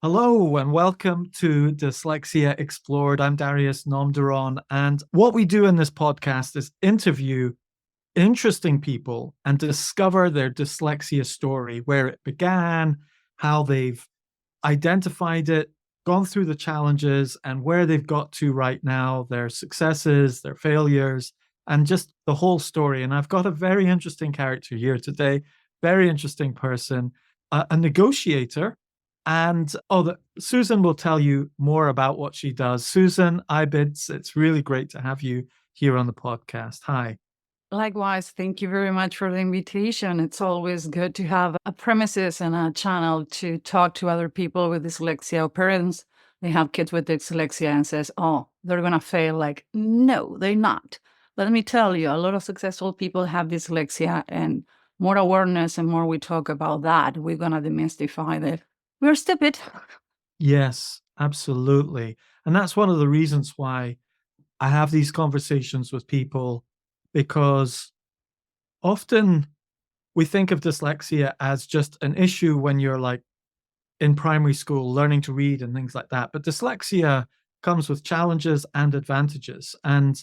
Hello and welcome to Dyslexia Explored. I'm Darius Namdaran, and what we do in this podcast is interview interesting people and discover their dyslexia story, where it began, how they've identified it, gone through the challenges, and where they've got to right now, their successes, their failures, and just the whole story. And I've got a very interesting character here today, very interesting person, a negotiator. And Susan will tell you more about what she does. Susan Ibitz, it's really great to have you here on the podcast. Hi. Likewise, thank you very much for the invitation. It's always good to have a premises and a channel to talk to other people with dyslexia or parents. They have kids with dyslexia and says, oh, they're going to fail. Like, no, they're not. Let me tell you, a lot of successful people have dyslexia, and more awareness and more we talk about that, we're going to demystify that we're stupid. Yes, absolutely. And that's one of the reasons why I have these conversations with people, because often we think of dyslexia as just an issue when you're like in primary school learning to read and things like that. But dyslexia comes with challenges and advantages. And,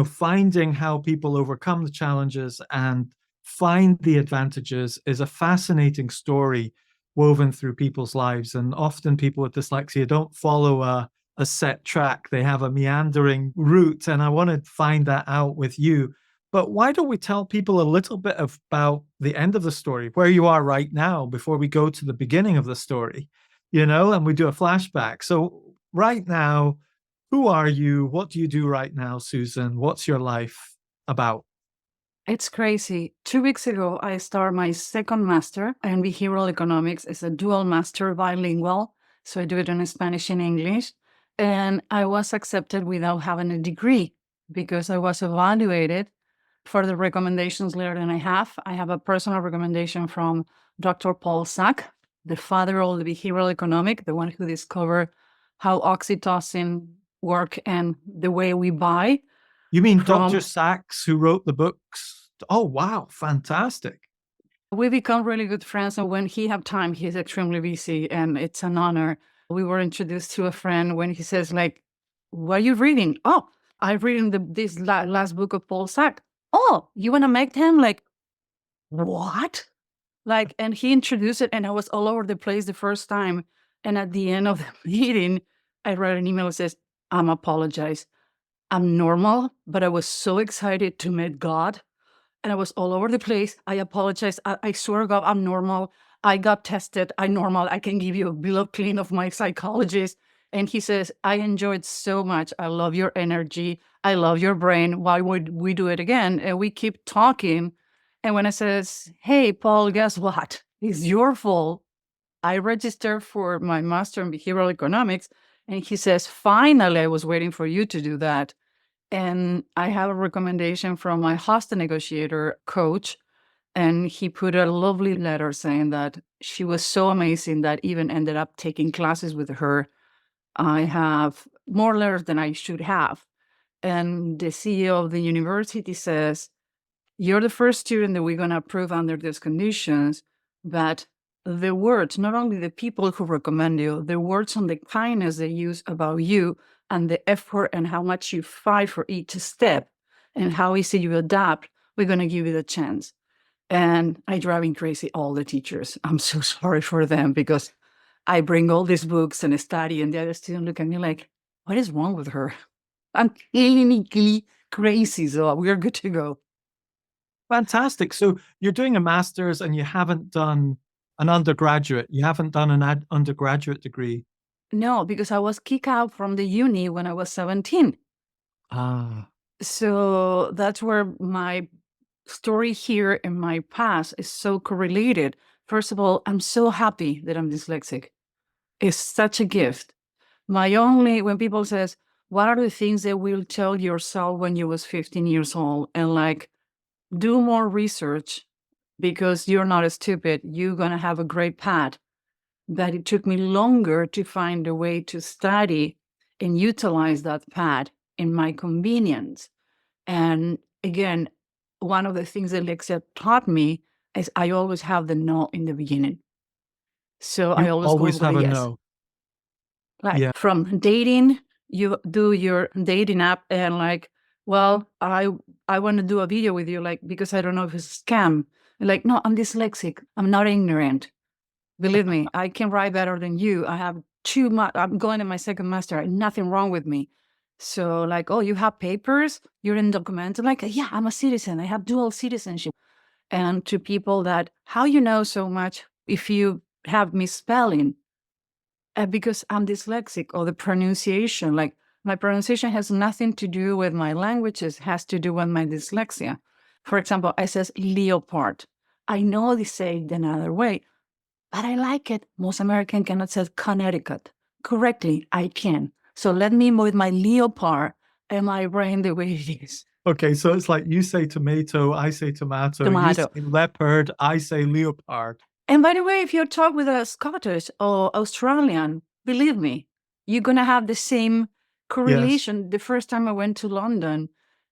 finding how people overcome the challenges and find the advantages is a fascinating story woven through people's lives. And often people with dyslexia don't follow a set track, they have a meandering route. And I want to find that out with you. But why don't we tell people a little bit about the end of the story, where you are right now, before we go to the beginning of the story, and we do a flashback. So, right now, who are you? What do you do right now, Susan? What's your life about? It's crazy. 2 weeks ago, I started my second master in behavioral economics. It's a dual master bilingual. So I do it in Spanish and English. And I was accepted without having a degree because I was evaluated for the recommendations letter that I have. I have a personal recommendation from Dr. Paul Sack, the father of the behavioral economic, the one who discovered how oxytocin work and the way we buy. You mean From Dr. Sachs, who wrote the books? Oh, wow, fantastic. we become really good friends, and when he have time, he's extremely busy, and it's an honor. We were introduced to a friend when he says, like, what are you reading? Oh, I'm reading this last book of Paul Sack. Oh, you want to make him? Like, what? Like, and he introduced it, and I was all over the place the first time. And at the end of the meeting, I wrote an email that says, I'm apologize. I'm normal, but I was so excited to meet God. And I was all over the place. I apologize. I swear to God, I'm normal. I got tested. I'm normal. I can give you a bill of clean of my psychologist. And he says, I enjoyed so much. I love your energy. I love your brain. Why would we do it again? And we keep talking. And when I says, hey, Paul, guess what? It's your fault. I registered for my master in behavioral economics. And he says, finally, I was waiting for you to do that. And I have a recommendation from my hostel negotiator coach. And he put a lovely letter saying that she was so amazing that even ended up taking classes with her. I have more letters than I should have. And the CEO of the university says, you're the first student that we're going to approve under these conditions, but the words, not only the people who recommend you, the words and the kindness they use about you and the effort and how much you fight for each step and how easy you adapt, we're going to give you the chance. And I driving crazy all the teachers. I'm so sorry for them because I bring all these books and study, and the other students look at me like, what is wrong with her? I'm clinically crazy, so we're good to go. Fantastic. So you're doing a master's and you haven't done an undergraduate. You haven't done an undergraduate degree. No, because I was kicked out from the uni when I was 17. Ah, So that's where my story here in my past is so correlated. First of all, I'm so happy that I'm dyslexic. It's such a gift. When people says, what are the things that will tell yourself when you was 15 years old? And like, do more research because you're not stupid. You're going to have a great path. But it took me longer to find a way to study and utilize that path in my convenience. And again, one of the things that Lexia taught me is I always have the no in the beginning. So I you always go always with a have a yes. no. Like Yeah. from dating, you do your dating app and like, well, I want to do a video with you, like, because I don't know if it's a scam. Like, no, I'm dyslexic. I'm not ignorant. Believe me, I can write better than you. I have too much. I'm going in my second master. Nothing wrong with me. So like, oh, you have papers? You're undocumented? Like, yeah, I'm a citizen. I have dual citizenship. And to people that, how you know so much if you have misspelling? Because I'm dyslexic, or the pronunciation. Like, my pronunciation has nothing to do with my languages, has to do with my dyslexia. For example, I says leopard. I know they say it another way, but I like it. Most American cannot say Connecticut correctly. I can. So let me with my leopard and my brain the way it is. Okay, so it's like you say tomato, I say tomato, you say Tomato. leopard, I say leopard. And by the way, if you talk with a Scottish or Australian, believe me, you're going to have the same Yes. correlation. The first time I went to London,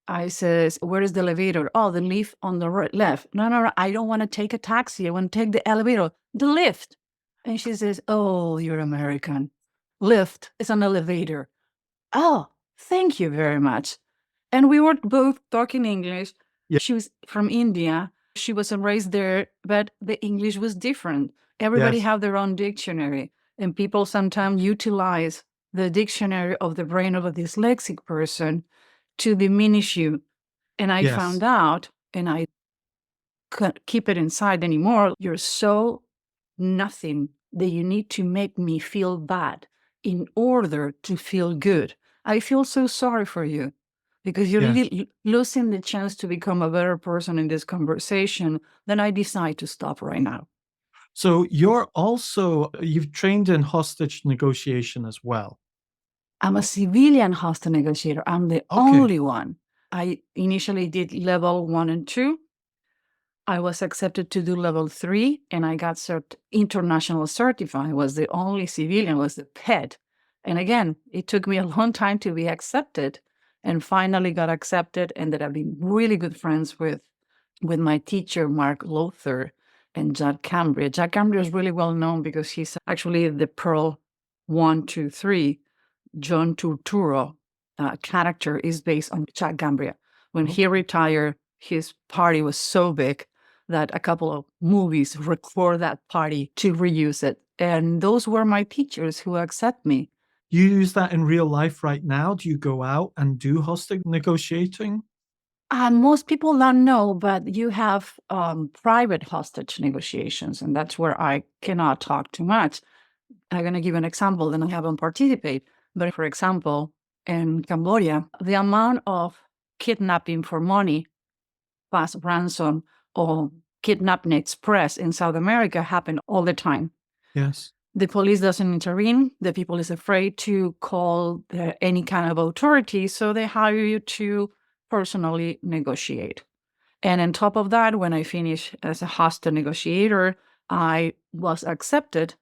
I says, where is the elevator? Oh, the lift on the left. No, no, no, I don't want to take a taxi. I want to take the elevator, the lift. And she says, oh, you're American. Lift is an elevator. Oh, thank you very much. And we were both talking English. Yeah. She was from India. She was raised there, but the English was different. Everybody Yes. have their own dictionary, and people sometimes utilize the dictionary of the brain of a dyslexic person to diminish you. And I Yes. found out, and I couldn't keep it inside anymore. You're so nothing that you need to make me feel bad in order to feel good. I feel so sorry for you because you're Yes. losing the chance to become a better person in this conversation. Then I decide to stop right now. So you've trained in hostage negotiation as well. I'm a civilian hostage negotiator. I'm the Okay. only one. I initially did level 1 and 2. I was accepted to do level 3, and I got international certified. I was the only civilian, was the pet. And again, it took me a long time to be accepted, and finally got accepted, and that I've been really good friends with my teacher, Mark Lothar, and Jack Cambria. Jack Cambria is really well known because he's actually the Pearl 1, 2, 3. John Turturro character is based on Jack Cambria. When he retired, his party was so big that a couple of movies record that party to reuse it. And those were my teachers who accept me. You use that in real life right now? Do you go out and do hostage negotiating? Most people don't know, but you have private hostage negotiations, and that's where I cannot talk too much. I'm going to give an example, then I haven't participated. But for example, in Cambodia, the amount of kidnapping for money, fast ransom, or kidnapping express in South America happen all the time. Yes. The police doesn't intervene. The people is afraid to call any kind of authority, so they hire you to personally negotiate. And on top of that, when I finished as a hostage negotiator, I was accepted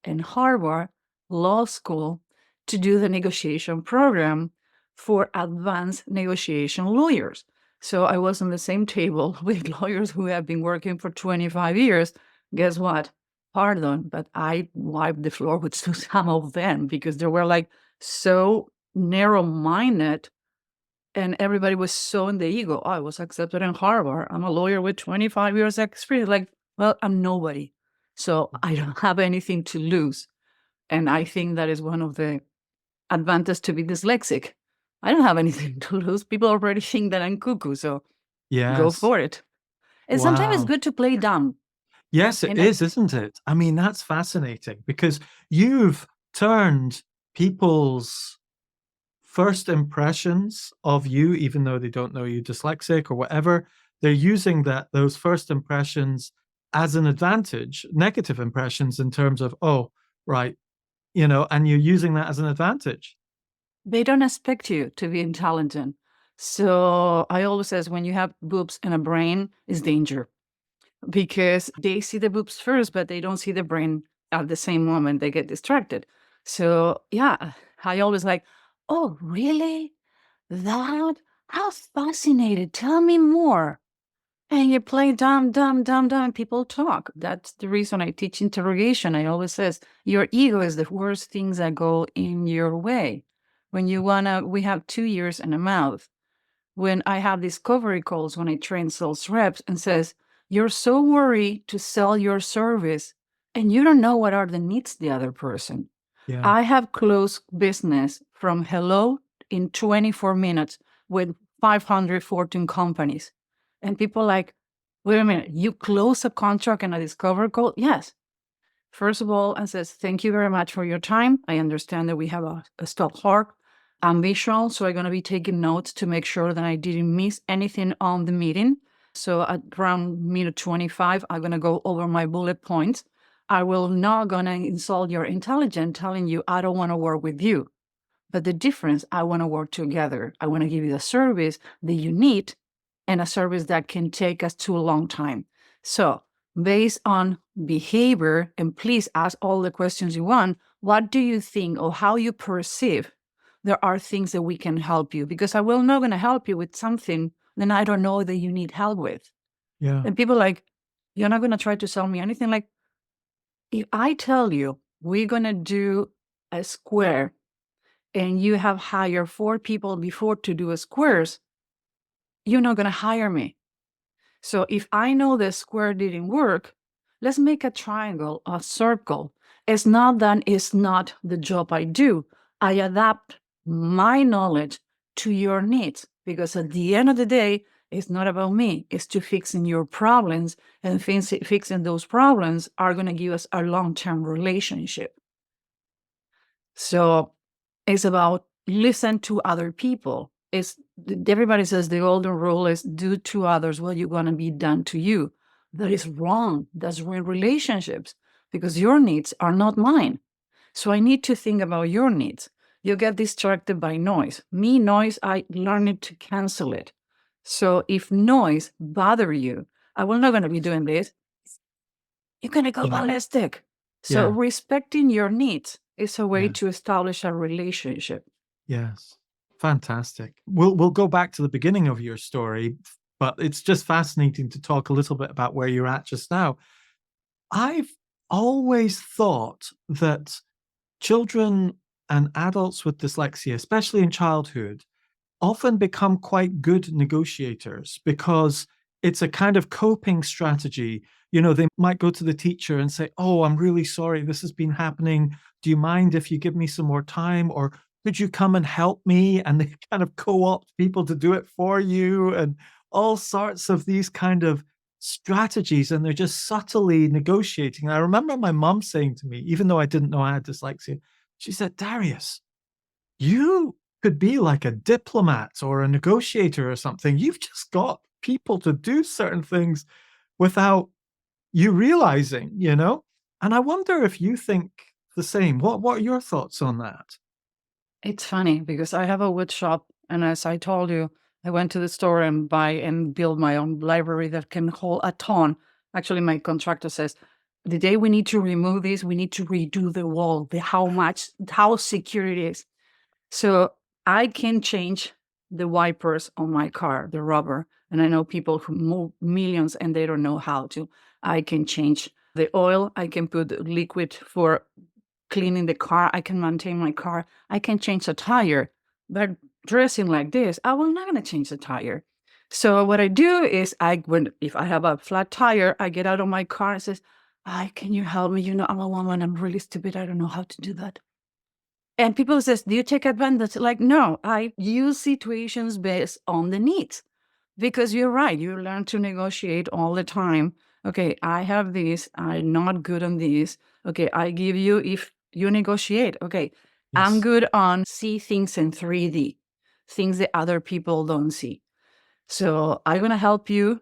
in Harvard Law School to do the negotiation program for advanced negotiation lawyers. So I was on the same table with lawyers who have been working for 25 years. Guess what? Pardon, but I wiped the floor with some of them because they were like so narrow-minded, and everybody was so in the ego. Oh, I was accepted in Harvard. I'm a lawyer with 25 years experience. Like, well, I'm nobody. So I don't have anything to lose. And I think that is one of the advantages to be dyslexic. I don't have anything to lose. People already think that I'm cuckoo, so go Yes. for it. And sometimes it's Wow. good to play dumb. Yes, it And is, isn't it? I mean, that's fascinating because you've turned people's first impressions of you, even though they don't know you dyslexic or whatever, they're using those first impressions as an advantage, negative impressions in terms of, oh, right, and you're using that as an advantage. they don't expect you to be intelligent. So I always says when you have boobs in a brain, is danger because they see the boobs first, but they don't see the brain at the same moment. They get distracted. So yeah, I always like, oh, really? That? How fascinated. Tell me more. And you play dumb, dumb, dumb, dumb, and people talk. That's the reason I teach interrogation. I always says, your ego is the worst things that go in your way. When you wanna, we have 2 ears and a mouth. When I have discovery calls, when I train sales reps and says, you're so worried to sell your service and you don't know what are the needs of the other person. Yeah. I have closed business from hello in 24 minutes with 500 Fortune companies. And people like, wait a minute, you close a contract and a discovery call? Yes. First of all, and says, thank you very much for your time. I understand that we have a stop clock. I'm visual, so I'm going to be taking notes to make sure that I didn't miss anything on the meeting. So at around minute 25, I'm going to go over my bullet points. I will not going to insult your intelligence telling you I don't want to work with you. But the difference, I want to work together. I want to give you the service that you need and a service that can take us to a long time. So based on behavior, and please ask all the questions you want, what do you think or how you perceive there are things that we can help you? Because I will not going to help you with something that I don't know that you need help with. Yeah. And people like, you're not going to try to sell me anything. Like, if I tell you we're going to do a square and you have hired 4 people before to do a squares, you're not going to hire me. So if I know the square didn't work, let's make a triangle, a circle. It's not that it's not the job I do. I adapt my knowledge to your needs because at the end of the day, it's not about me. It's to fixing your problems, and fixing those problems are going to give us a long-term relationship. So it's about listen to other people. Everybody says the golden rule is do to others what you want to be done to you. That is wrong. That's ruin relationships because your needs are not mine. So I need to think about your needs. You get distracted by noise. Noise, I learned to cancel it. So if noise bother you, I will not going to be doing this. You're going to go ballistic. So respecting your needs is a way to establish a relationship. Yes. Fantastic. We'll go back to the beginning of your story, but it's just fascinating to talk a little bit about where you're at just now. I've always thought that children and adults with dyslexia, especially in childhood, often become quite good negotiators because it's a kind of coping strategy. You know, they might go to the teacher and say, oh, I'm really sorry, this has been happening. Do you mind if you give me some more time? Or could you come and help me? And they kind of co-opt people to do it for you and all sorts of these kind of strategies. And they're just subtly negotiating. I remember my mom saying to me, even though I didn't know I had dyslexia, she said, Darius, you could be like a diplomat or a negotiator or something. You've just got people to do certain things without you realizing, you know? And I wonder if you think the same. What are your thoughts on that? It's funny because I have a wood shop, and as I told you, I went to the store and buy and build my own library that can hold a ton. Actually, my contractor says, the day we need to remove this, we need to redo the wall, how secure it is. So I can change the wipers on my car, the rubber. And I know people who move millions and they don't know how to. I can change the oil. I can put liquid for cleaning the car. I can maintain my car. I can change the tire. But dressing like this, I will not gonna change the tire. So what I do is if I have a flat tire, I get out of my car and says, can you help me? You know, I'm a woman. I'm really stupid. I don't know how to do that. And people says, do you take advantage? Like, no, I use situations based on the needs. Because you're right, you learn to negotiate all the time. Okay, I have this, I'm not good on this. Okay, I give you, if you negotiate, okay, I'm Yes. good on see things in 3D, things that other people don't see. So I'm gonna help you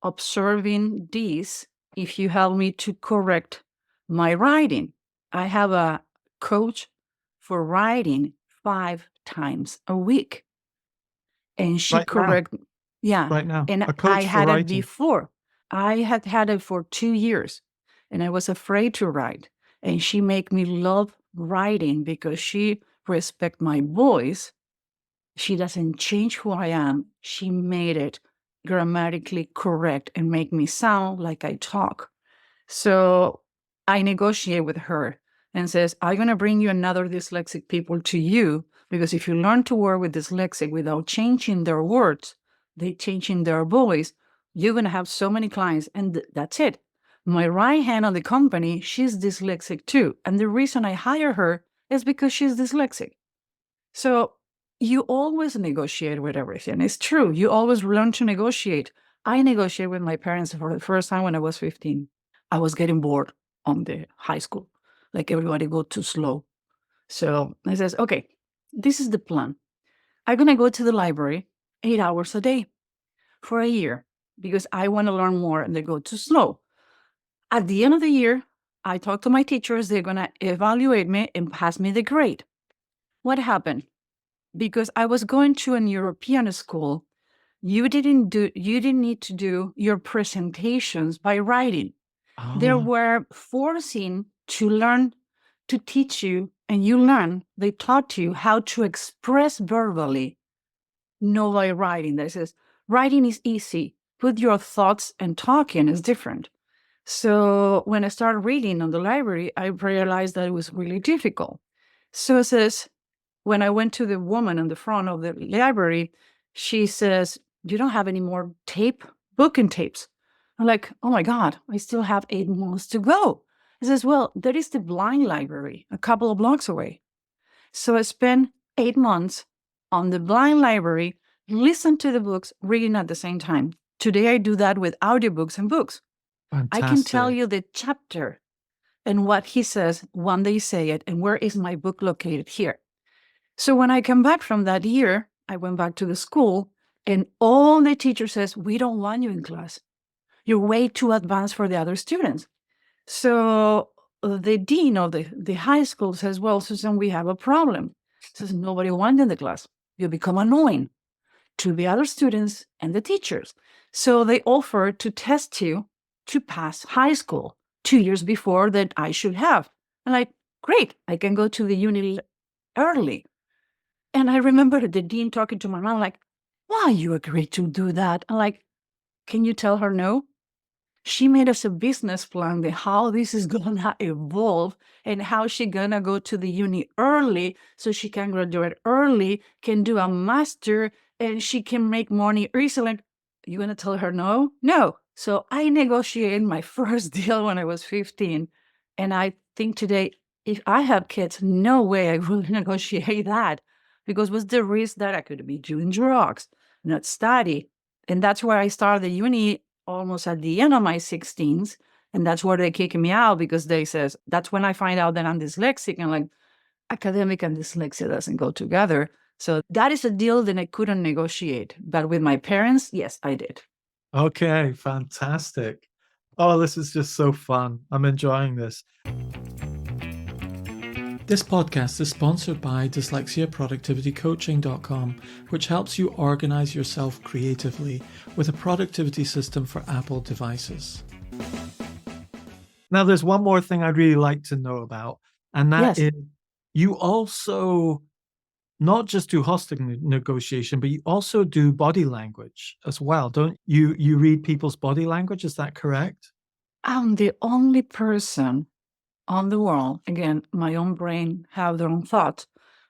observing this if you help me to correct my writing. I have a coach for writing 5 times a week. And she correct, yeah. Right now, And a I coach for had it writing. before. I had it for 2 years, and I was afraid to write. And she made me love writing because she respect my voice. She doesn't change who I am. She made it grammatically correct and make me sound like I talk. So I negotiate with her and says, I'm going to bring you another dyslexic people to you, because if you learn to work with dyslexic without changing their words, they changing their voice, you're going to have so many clients, and that's it. My right hand on the company, she's dyslexic too. And the reason I hire her is because she's dyslexic. So you always negotiate with everything. It's true. You always learn to negotiate. I negotiated with my parents for the first time when I was 15. I was getting bored on the high school. Like everybody go too slow. So I says, okay, this is the plan. I'm going to go to the library 8 hours a day for a year because I want to learn more and they go too slow. At the end of the year, I talk to my teachers. They're going to evaluate me and pass me the grade. What happened? Because I was going to an European school, you didn't need to do your presentations by writing. They Oh, were forcing to learn to teach you, and you learn. They taught you how to express verbally, not by writing. That says writing is easy. Put your thoughts and talking is different. So when I started reading on the library, I realized that it was really difficult. So it says, when I went to the woman in the front of the library, she says, you don't have any more booking tapes. I'm like, oh my God, I still have 8 months to go. He says, well, there is the blind library a couple of blocks away. So I spent 8 months on the blind library, listen to the books, reading at the same time. Today I do that with audiobooks and books. I can tell fantastic. you the chapter and what he says when they say it, and where is my book located here. So when I come back from that year, I went back to the school, and all the teacher says, we don't want you in class. You're way too advanced for the other students. So the dean of the high school says, well, Susan, we have a problem. Says, nobody wants in the class. You become annoying to the other students and the teachers. So they offer to test you to pass high school 2 years before that I should have. I'm like, great, I can go to the uni early. And I remember the dean talking to my mom, like, why you agreed to do that? I'm like, can you tell her no? She made us a business plan on how this is gonna evolve and how she gonna go to the uni early so she can graduate early, can do a master, and she can make money easily. Like, you gonna tell her no? No. So I negotiated my first deal when I was 15. And I think today, if I have kids, no way I will negotiate that, because what's the risk that I could be doing drugs, not study? And that's where I started the uni almost at the end of my 16s. And that's where they kick me out, because they says, that's when I find out that I'm dyslexic, and like, academic and dyslexia doesn't go together. So that is a deal that I couldn't negotiate. But with my parents, yes, I did. Okay, fantastic. Oh, this is just so fun. I'm enjoying this. This podcast is sponsored by dyslexiaproductivitycoaching.com, which helps you organize yourself creatively with a productivity system for Apple devices. Now, there's one more thing I'd really like to know about, and that Yes. is you also not just do hosting negotiation, but you also do body language as well, don't you? You read people's body language, is that correct? I'm the only person on the world, again, my own brain have their own thoughts.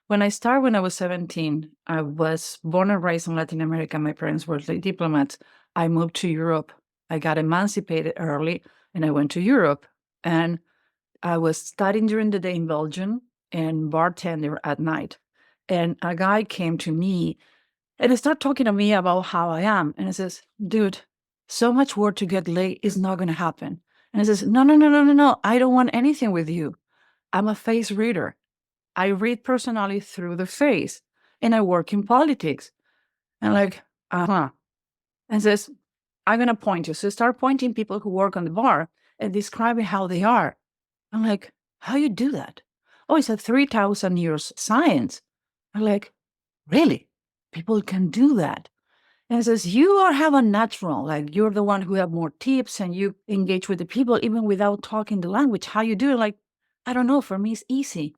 When I started when I was 17, I was born and raised in Latin America. My parents were diplomats. I moved to Europe. I got emancipated early and I went to Europe. And I was studying during the day in Belgium and bartender at night. And a guy came to me and he started talking to me about how I am. And he says, dude, so much work to get late is not going to happen. And he says, no, no, no, no, no, no. I don't want anything with you. I'm a face reader. I read personality through the face, and I work in politics. And like, uh-huh. And says, I'm going to point you. So start pointing people who work on the bar and describing how they are. I'm like, how you do that? Oh, it's a 3,000 years science. I'm like, really? People can do that. And it says, have a natural, like you're the one who have more tips and you engage with the people even without talking the language. How you do it? Like, I don't know. For me, it's easy.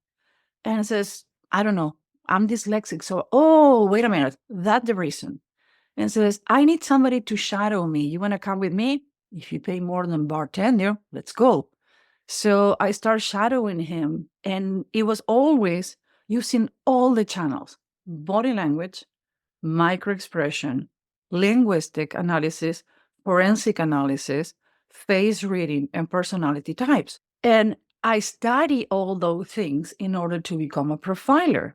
And it says, I don't know. I'm dyslexic. So, oh, wait a minute. That's the reason. and says, I need somebody to shadow me. You want to come with me? If you pay more than bartender, let's go. So I start shadowing him, and it was always using all the channels: body language, microexpression, linguistic analysis, forensic analysis, face reading, and personality types. And I study all those things in order to become a profiler.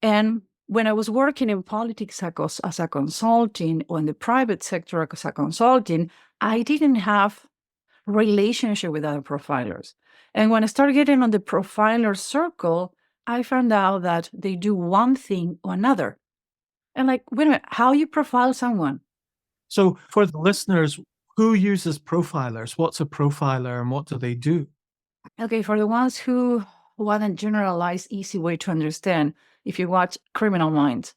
And when I was working in politics as a consulting, or in the private sector as a consulting, I didn't have relationship with other profilers. And when I started getting on the profiler circle, I found out that they do one thing or another. And like, wait a minute, how you profile someone? So for the listeners, who uses profilers? What's a profiler and what do they do? Okay, for the ones who want a generalized, easy way to understand, if you watch Criminal Minds,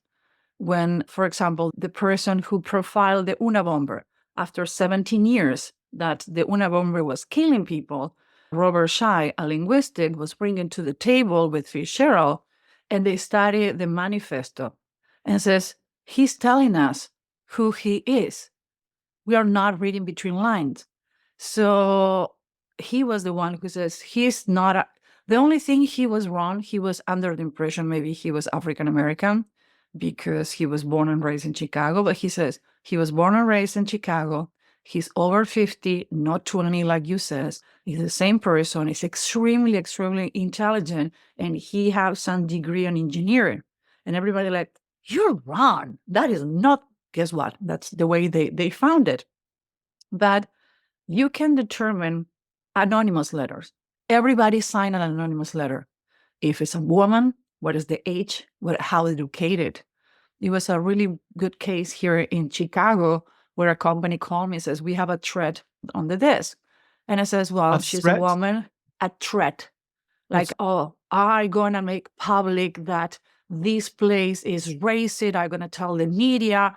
when, for example, the person who profiled the Unabomber, after 17 years that the Unabomber was killing people, Robert Shai, a linguistic, was bringing to the table with Fitzgerald, and they study the manifesto and says, he's telling us who he is. We are not reading between lines. So he was the one who says he's not the only thing he was wrong. He was under the impression maybe he was African American because he was born and raised in Chicago. But he says he was born and raised in Chicago. He's over 50, not 20 like you says. He's the same person. He's extremely, extremely intelligent, and he has some degree in engineering. And everybody like, you're wrong. That is not. Guess what? That's the way they found it. But you can determine anonymous letters. Everybody signed an anonymous letter. If it's a woman, what is the age? How educated? It was a really good case here in Chicago where a company called me and says, we have a threat on the desk. And I says, well, she's a woman. A threat. Like, oh, I'm going to make public that this place is racist. I'm going to tell the media.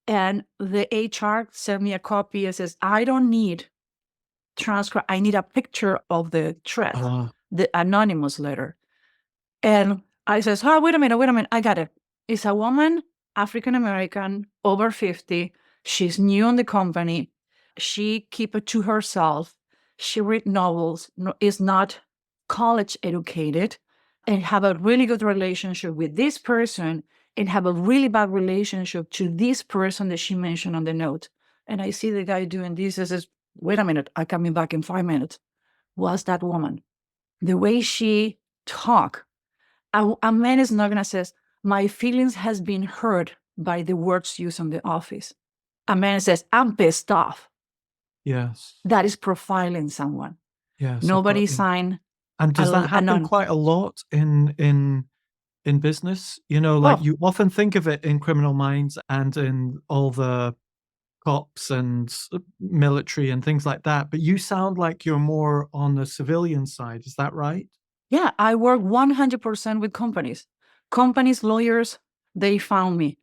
And the HR sent me a copy and says, I don't need transcript. I need a picture of the threat, the anonymous letter. And I says, oh, wait a minute. I got it. It's a woman, African American, over 50. She's new in the company. She keep it to herself. She read novels, is not college educated, and have a really good relationship with this person, and have a really bad relationship to this person that she mentioned on the note. And I see the guy doing this and says, wait a minute, I'm coming back in 5 minutes. Was that woman? The way she talk, a man is not going to say, my feelings has been hurt by the words used in the office. A man says, I'm pissed off. Yes. That is profiling someone. Yes. Nobody signed. And does that happen quite a lot in business? You know, like you often think of it in Criminal Minds and in all the cops and military and things like that, but you sound like you're more on the civilian side. Is that right? Yeah, I work 100% with companies. Companies, lawyers, they found me.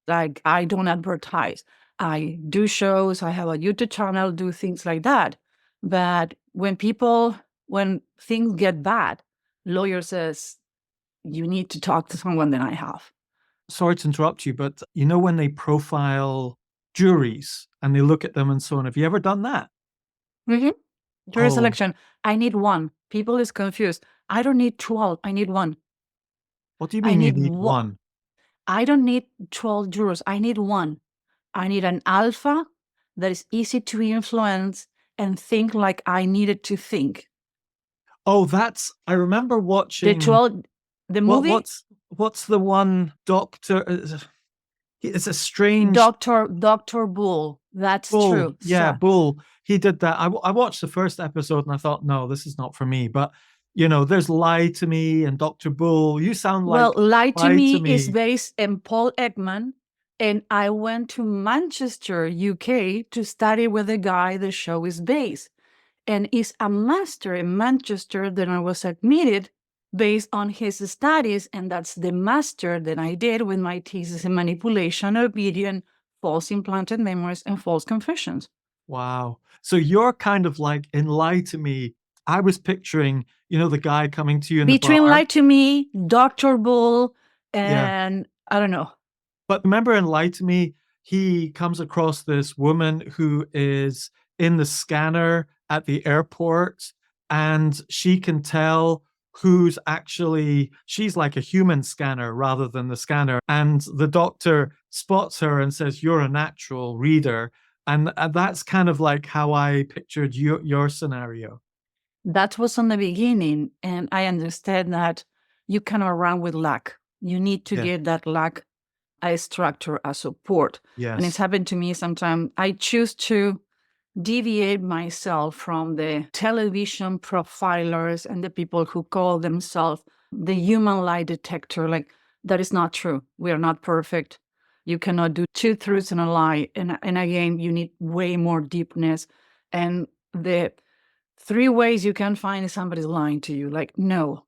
Like, I don't advertise. I do shows, I have a YouTube channel, do things like that. But when things get bad, lawyer says, you need to talk to someone that I have. Sorry to interrupt you, but you know when they profile juries and they look at them and so on, have you ever done that? Mm-hmm. Jury selection. I need one. People is confused. I don't need 12. I need one. What do you mean you need one? I don't need 12 jurors. I need one. I need an alpha that is easy to influence and think like I needed to think. Oh, I remember watching the movie. What's the one doctor? It's a strange Dr. Bull. That's true. Yeah, Bull. He did that. I watched the first episode and I thought, no, this is not for me. But you know, there's Lie to Me and Dr. Bull. You sound like Lie to Me is based in Paul Ekman. And I went to Manchester, UK to study with the guy the show is based. And is a master in Manchester that I was admitted based on his studies. And that's the master that I did with my thesis in manipulation, obedience, false implanted memories, and false confessions. Wow. So you're kind of like in Lie to Me. I was picturing, you know, the guy coming to you in between the bar. Lie to Me, Dr. Bull, and I don't know. But remember in Lie to Me, he comes across this woman who is in the scanner at the airport, and she can tell who's actually, she's like a human scanner rather than the scanner. And the doctor spots her and says, "You're a natural reader." And that's kind of like how I pictured your scenario. That was on the beginning, and I understand that you cannot run with luck. You need to Yeah. give that luck a structure, a support. And it's Yes. happened to me sometimes. I choose to deviate myself from the television profilers and the people who call themselves the human lie detector. Like, that is not true. We are not perfect. You cannot do two truths and a lie. And again, you need way more deepness. And the three ways you can find if somebody's lying to you. Like, no,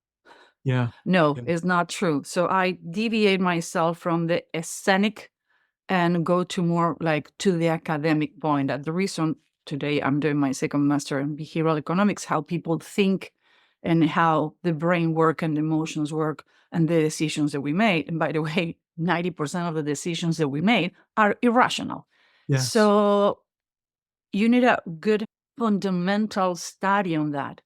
Yeah. no, Yeah. it's not true. So I deviate myself from the scenic and go to more like to the academic point. That the reason today I'm doing my second master in behavioral economics, how people think and how the brain work and the emotions work and the decisions that we made. And by the way, 90% of the decisions that we made are irrational. Yes. So you need a good fundamental study on that.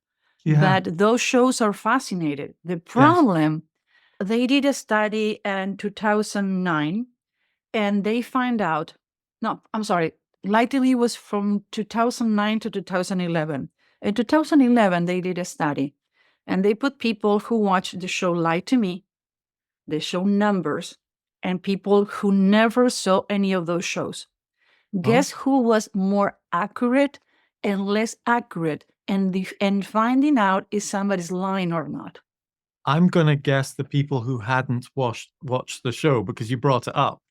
Yeah. But those shows are fascinating. The Yes. problem, they did a study in 2009 and they find out, no, I'm sorry, Lightly was from 2009 to 2011. In 2011, they did a study and they put people who watched the show Lie to Me, they show numbers, and people who never saw any of those shows. Oh, Guess who was more accurate and less accurate and finding out if somebody's lying or not? I'm gonna guess the people who hadn't watched the show because you brought it up.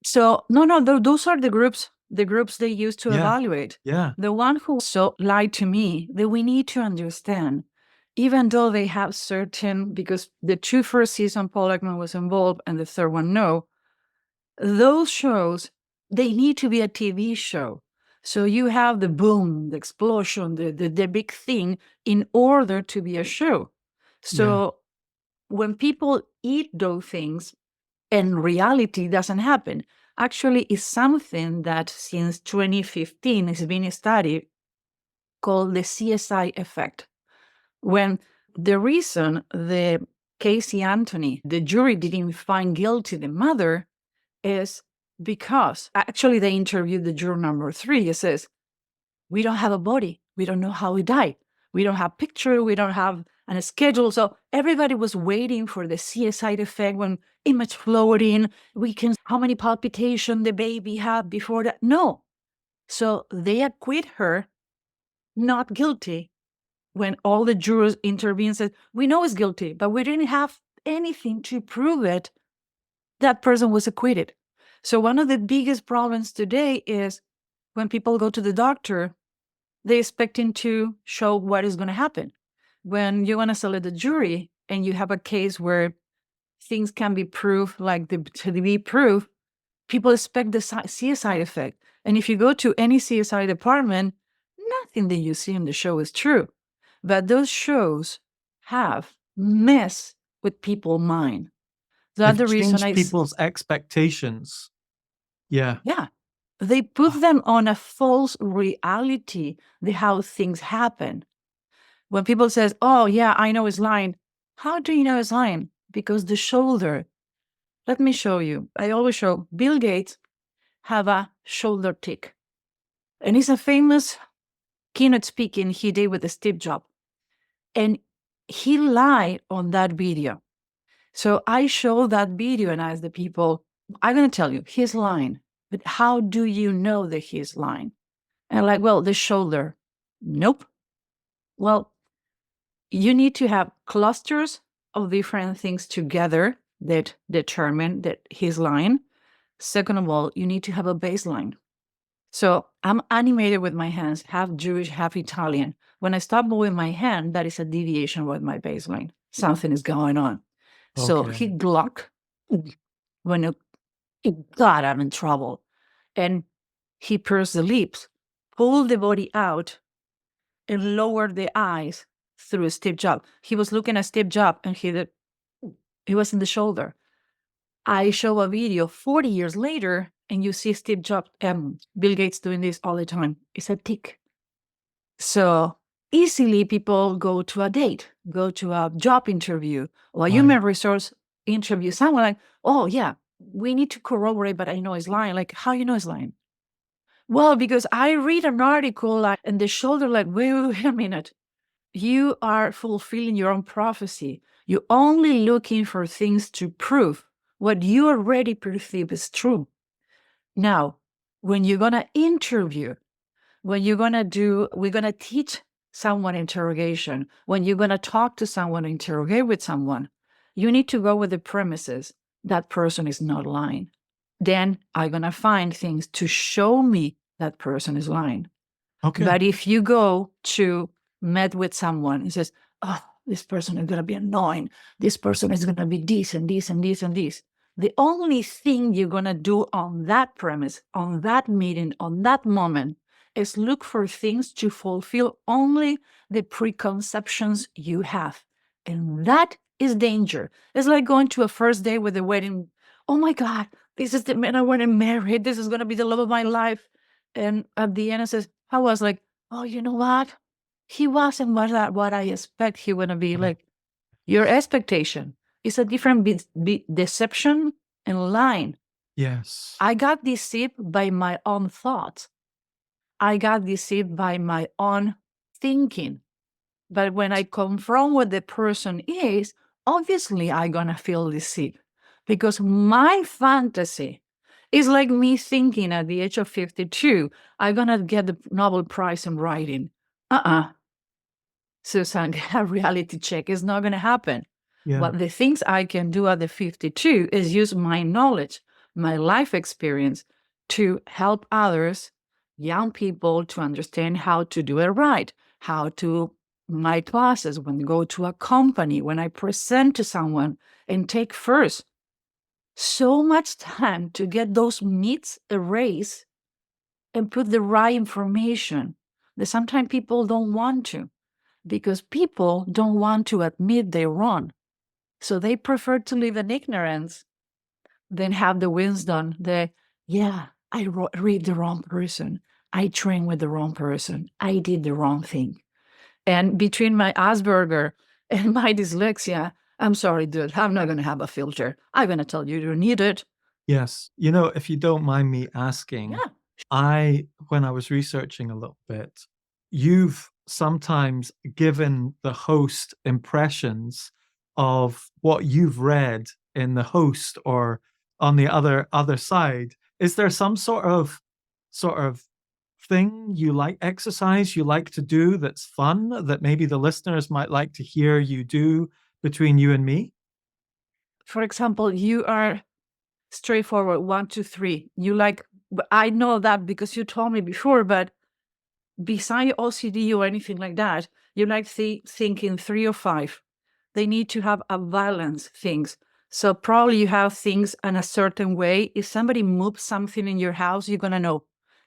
So no, those are the groups they use to Yeah. evaluate. Yeah. The one who so lied to me, that we need to understand, even though they have certain, because the two first season Paul Ekman was involved and the third one no, those shows, they need to be a TV show. So you have the boom, the explosion, the big thing in order to be a show. Yeah. So when people eat those things and reality doesn't happen, actually is something that since 2015 has been studied called the CSI effect. When the reason the Casey Anthony, the jury didn't find guilty the mother, is because actually they interviewed the juror number 3. It says, we don't have a body. We don't know how he died. We don't have picture. We don't have a schedule. So everybody was waiting for the CSI effect when image floating. We can how many palpitation the baby had before that. No. So they acquit her not guilty when all the jurors intervened and said, we know he's guilty, but we didn't have anything to prove it. That person was acquitted. So one of the biggest problems today is when people go to the doctor, they expect him to show what is going to happen. When you want to select a jury and you have a case where things can be proved, like to be proved, people expect the CSI effect. And if you go to any CSI department, nothing that you see in the show is true. But those shows have messed with people's mind. That's They've the reason changed people's expectations. Yeah. yeah, they put them on a false reality, how things happen. When people says, oh yeah, I know it's lying. How do you know it's lying? Because the shoulder, let me show you. I always show Bill Gates have a shoulder tick. And it's a famous keynote speaking he did with Steve Jobs. And he lied on that video. So I show that video and ask the people, I'm going to tell you, he's lying. But how do you know that he's lying? And like, well, the shoulder. Nope. Well, you need to have clusters of different things together that determine that he's lying. Second of all, you need to have a baseline. So I'm animated with my hands, half Jewish, half Italian. When I stop moving my hand, that is a deviation with my baseline. Something is going on. So Okay. he Glock, when God, I'm in trouble. And he pursed the lips, pulled the body out, and lowered the eyes through Steve Jobs. He was looking at Steve Jobs and he was in the shoulder. I show a video 40 years later and you see Steve Jobs, Bill Gates doing this all the time. It's a tick. So easily people go to a date, go to a job interview or a human resource interview. Someone like, oh yeah, we need to corroborate, but I know he's lying. Like, how you know he's lying? Well, because I read an article like, and the shoulder like, wait a minute. You are fulfilling your own prophecy. You're only looking for things to prove what you already perceive is true. Now, when you're going to interview, when you're going to do, we're going to teach someone interrogation, when you're going to talk to someone, interrogate with someone, you need to go with the premises that person is not lying. Then I'm going to find things to show me that person is lying. Okay. But if you go to met with someone and says, oh, this person is going to be annoying. This person is going to be this and this and this and this. The only thing you're going to do on that premise, on that meeting, on that moment, is look for things to fulfill only the preconceptions you have. And that is danger. It's like going to a first day with a wedding. Oh my God, this is the man I want to marry. This is going to be the love of my life. And at the end, it says, I was like, oh, you know what? He wasn't what I expect he would be. Like, your expectation is a different deception and lying. Yes. I got deceived by my own thoughts. I got deceived by my own thinking. But when I confront what the person is, obviously I'm going to feel deceived because my fantasy is like me thinking at the age of 52, I'm going to get the Nobel Prize in writing. Susan, a reality check is not going to happen. Yeah. What the things I can do at the 52 is use my knowledge, my life experience to help others, young people, to understand how to do it right, how to my classes, when I go to a company, when I present to someone and take first so much time to get those myths erased and put the right information that sometimes people don't want to, because people don't want to admit they're wrong. So they prefer to live in ignorance than have the wisdom that, yeah, I read the wrong person. I trained with the wrong person. I did the wrong thing. And between my Asperger and my dyslexia, I'm sorry, dude, I'm not going to have a filter. I'm going to tell you you need it. Yes. You know, if you don't mind me asking, when I was researching a little bit, you've sometimes given the host impressions of what you've read in the host or on the other side. Is there some sort of thing you like, exercise you like to do that's fun that maybe the listeners might like to hear you do between you and me? For example, you are straightforward, 1, 2, 3. You like, I know that because you told me before, but beside OCD or anything like that, you like thinking 3 or 5. They need to have a balance things. So probably you have things in a certain way. If somebody moves something in your house, you're going to know,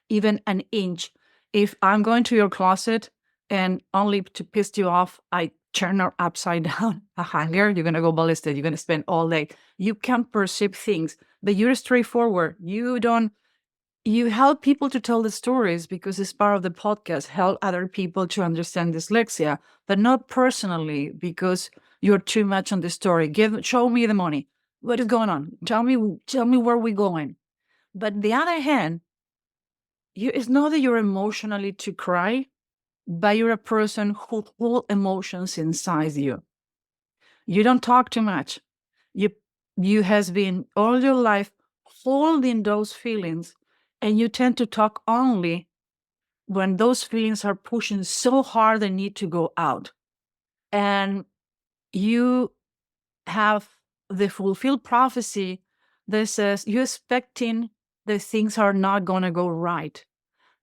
even an inch. If I'm going to your closet and only to piss you off, I turn her upside down a hanger, you're going to go ballistic. You're going to spend all day. You can perceive things, but you're straightforward. You help people to tell the stories because it's part of the podcast, help other people to understand dyslexia, but not personally because you're too much on the story. Show me the money. What is going on? Tell me where we're going. But on the other hand, it's not that you're emotionally to cry, but you're a person who holds emotions inside you. You don't talk too much. You has been all your life holding those feelings, and you tend to talk only when those feelings are pushing so hard they need to go out. And you have the fulfilled prophecy that says you're expecting that things are not going to go right.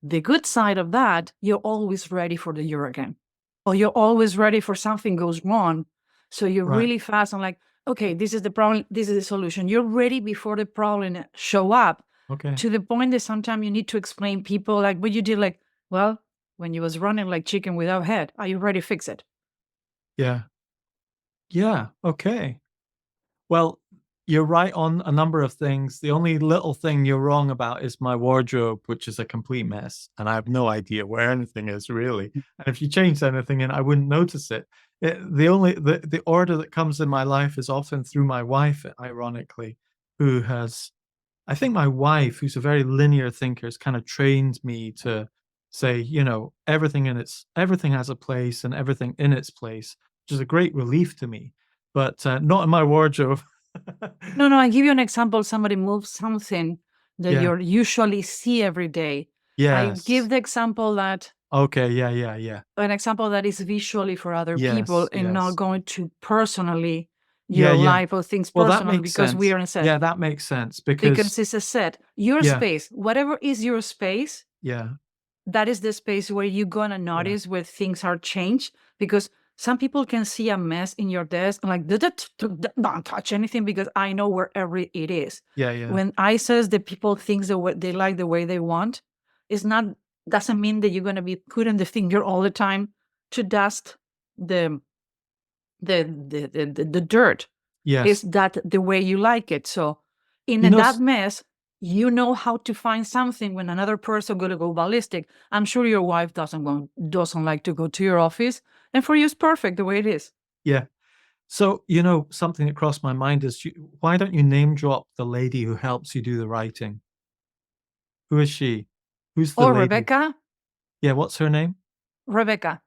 The good side of that, you're always ready for the hurricane, or you're always ready for something goes wrong. So you're really fast and like, okay, this is the problem. This is the solution. You're ready before the problem show up. Okay. To the point that sometimes you need to explain people like what you did, like, well, when you was running like chicken without head, are you ready to fix it? Yeah. Yeah. Okay. Well, you're right on a number of things. The only little thing you're wrong about is my wardrobe, which is a complete mess, and I have no idea where anything is really. And if you changed anything in, I wouldn't notice it. The order that comes in my life is often through my wife, ironically, who has, I think my wife, who's a very linear thinker, has kind of trained me to say, everything has a place and everything in its place, which is a great relief to me, but not in my wardrobe. No, no, I give you an example. Somebody moves something that Yeah. you usually see every day. I give Yes. the example that Okay. Yeah. an example that is visually for other people Yes. and not Yes. going to personally your Yeah. life or things Well, that personally makes because we sense. are in a set. Yeah, that makes sense Because because it's a set. Your yeah, space, whatever is your space, yeah, that is the space where you're gonna yeah, notice where things are changed. Because some people can see a mess in your desk and like, don't touch anything because I know wherever it is. yeah. When I says that people think the way they like the way they want, it's not doesn't mean that you're gonna be putting the finger all the time to dust the the dirt. Is Yes. that the way you like it? So in You know, that mess, you know how to find something when another person gonna go ballistic. I'm sure your wife doesn't like to go to your office, and for you it's perfect the way it is. yeah. So, something that crossed my mind is why don't you name drop the lady who helps you do the writing? Who is she? Who's the Oh, lady? Rebecca, Yeah, what's her name? Rebecca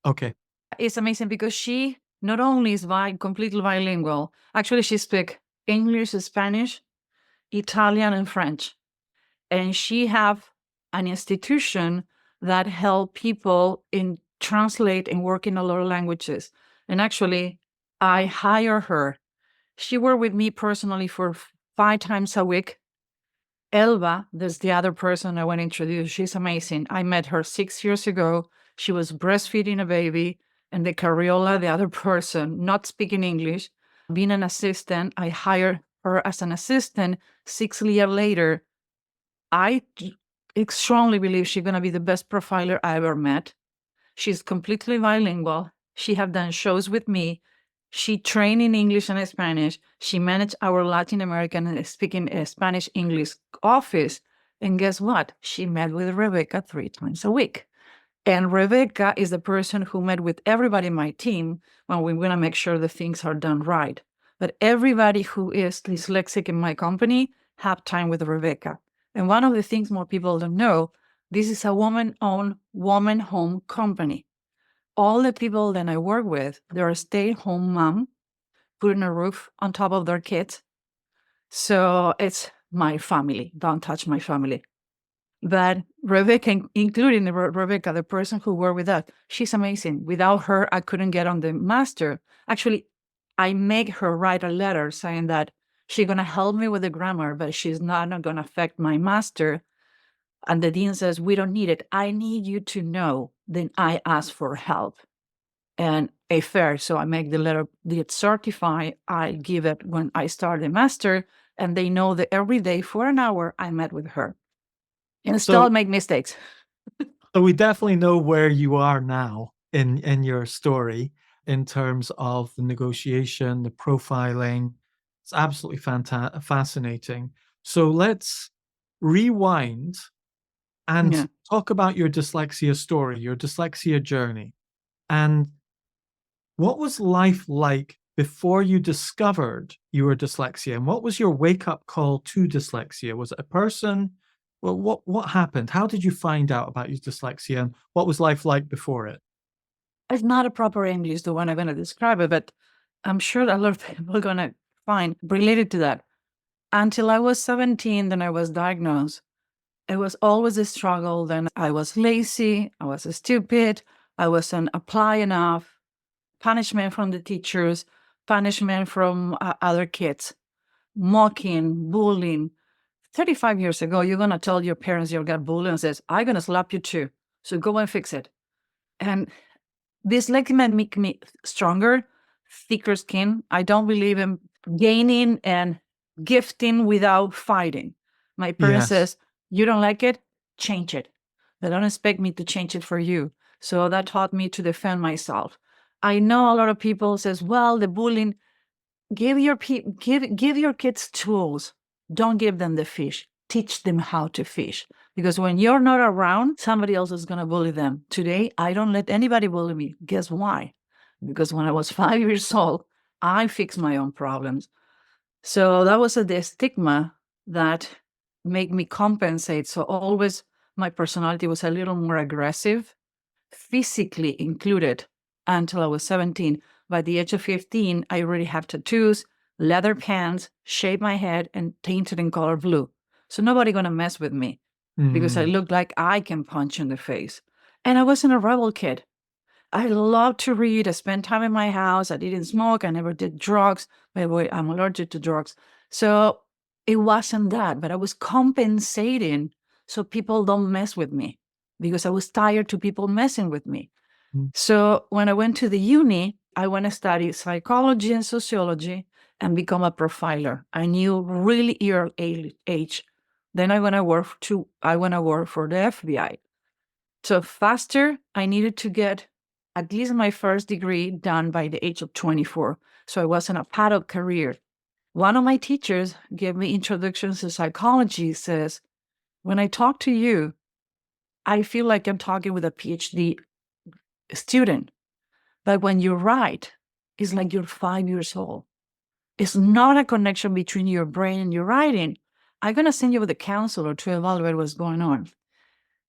Okay. is amazing because she not only is completely bilingual, actually she speaks English, Spanish, Italian, and French. And she have an institution that help people in translate and work in a lot of languages. And actually, I hire her. She worked with me personally for 5 times a week. Elba, there's the other person I want to introduce. She's amazing. I met her 6 years ago. She was breastfeeding a baby, and the Carriola, the other person, not speaking English, being an assistant. I hired her as an assistant. 6 years later, I strongly believe she's going to be the best profiler I ever met. She's completely bilingual. She have done shows with me. She trained in English and Spanish. She managed our Latin American and speaking Spanish English office. And guess what? She met with Rebecca 3 times a week. And Rebecca is the person who met with everybody in my team when we want to make sure the things are done right. But everybody who is dyslexic in my company have time with Rebecca. And one of the things more people don't know, this is a woman-owned, woman-home company. All the people that I work with, they're a stay-at-home mom, putting a roof on top of their kids. So it's my family. Don't touch my family. But Rebecca, including Rebecca, the person who worked with us, she's amazing. Without her, I couldn't get on the master. Actually, I make her write a letter saying that she's going to help me with the grammar, but she's not going to affect my master. And the dean says, we don't need it. I need you to know. Then I ask for help. And a fair, so I make the letter, get certified. I give it when I start the master, and they know that every day for an hour I met with her. And still So make mistakes. so we definitely know where you are now in your story in terms of the negotiation, the profiling. It's absolutely fascinating. So let's rewind and Yeah. talk about your dyslexia story, your dyslexia journey. And what was life like before you discovered you were dyslexia? And what was your wake-up call to dyslexia? Was it a person? Well, what happened? How did you find out about your dyslexia, and what was life like before it? It's not a proper English, the one I'm going to describe it, but I'm sure a lot of people are going to find related to that. Until I was 17, then I was diagnosed. It was always a struggle. Then I was lazy, I was stupid, I wasn't apply enough, punishment from the teachers, punishment from other kids, mocking, bullying. 35 years ago, you're going to tell your parents you got bullied and says, I'm going to slap you too. So go and fix it. And dyslexia make me stronger, thicker skin. I don't believe in gaining and gifting without fighting. My parents Yes. says, you don't like it, change it. They don't expect me to change it for you. So that taught me to defend myself. I know a lot of people says, well, the bullying, give your kids tools. Don't give them the fish. Teach them how to fish. Because when you're not around, somebody else is going to bully them. Today, I don't let anybody bully me. Guess why? Because when I was 5 years old, I fixed my own problems. So that was the stigma that made me compensate. So always my personality was a little more aggressive, physically included, until I was 17. By the age of 15, I already have tattoos, leather pants, shaved my head, and painted in color blue. So nobody gonna mess with me because I look like I can punch in the face. And I wasn't a rebel kid. I loved to read. I spent time in my house. I didn't smoke. I never did drugs. By the way, I'm allergic to drugs. So it wasn't that, but I was compensating so people don't mess with me because I was tired to people messing with me. So when I went to the uni, I went to study psychology and sociology and become a profiler. I knew really early age. Then I went to work for the FBI. So faster, I needed to get at least my first degree done by the age of 24. So I was in a paddle career. One of my teachers gave me introductions to psychology, says, when I talk to you, I feel like I'm talking with a PhD student. But when you write, it's like you're 5 years old. It's not a connection between your brain and your writing. I'm going to send you with a counselor to evaluate what's going on.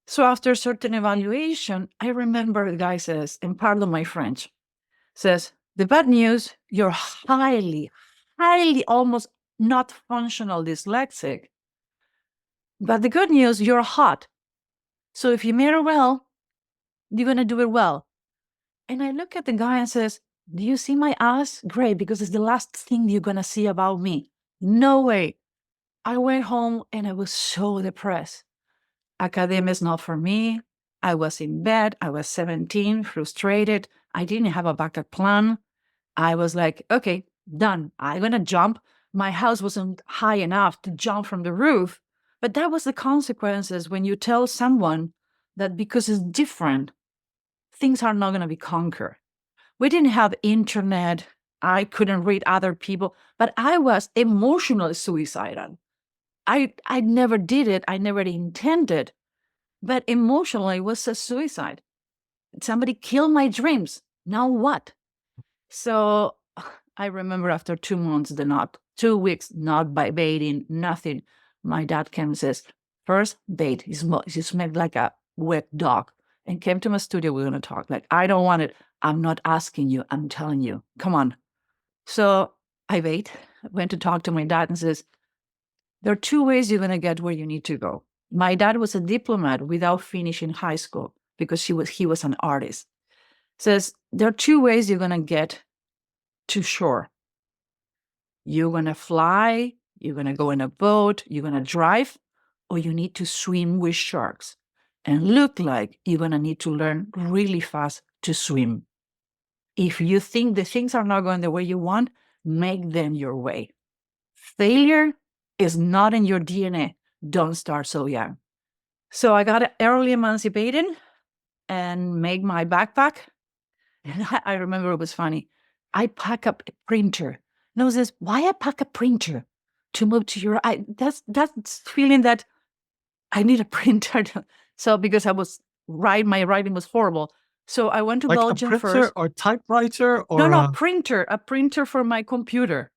So after a certain evaluation, I remember the guy says, and pardon my French, says, the bad news, you're highly, almost not functional dyslexic. But the good news, you're hot. So if you mirror well, you're going to do it well. And I look at the guy and says, do you see my ass? Great, because it's the last thing you're going to see about me. No way. I went home and I was so depressed. Academia is not for me. I was in bed. I was 17, frustrated. I didn't have a backup plan. I was like, okay, done. I'm going to jump. My house wasn't high enough to jump from the roof. But that was the consequences when you tell someone that because it's different, things are not going to be conquered. We didn't have internet. I couldn't read other people, but I was emotionally suicidal. I never did it. I never intended, but emotionally it was a suicide. Somebody killed my dreams. Now what? So I remember after 2 months, 2 weeks, not by baiting, nothing. My dad came and says, first bait. He smelled like a wet dog and came to my studio. We're going to talk. Like, I don't want it. I'm not asking you. I'm telling you. Come on. So I went to talk to my dad and says, there are 2 ways you're going to get where you need to go. My dad was a diplomat without finishing high school because he was an artist. Says, there are 2 ways you're going to get to shore. You're going to fly, you're going to go in a boat, you're going to drive, or you need to swim with sharks. And look like you're going to need to learn really fast to swim. If you think the things are not going the way you want, make them your way. Failure is not in your DNA. Don't start so young. So I got early emancipated and made my backpack. And I remember it was funny. I pack up a printer. And I was this, why I pack a printer to move to Europe? That's feeling that I need a printer. So because my writing was horrible. So I went to like Belgium a printer first. or typewriter or No, printer. A printer for my computer.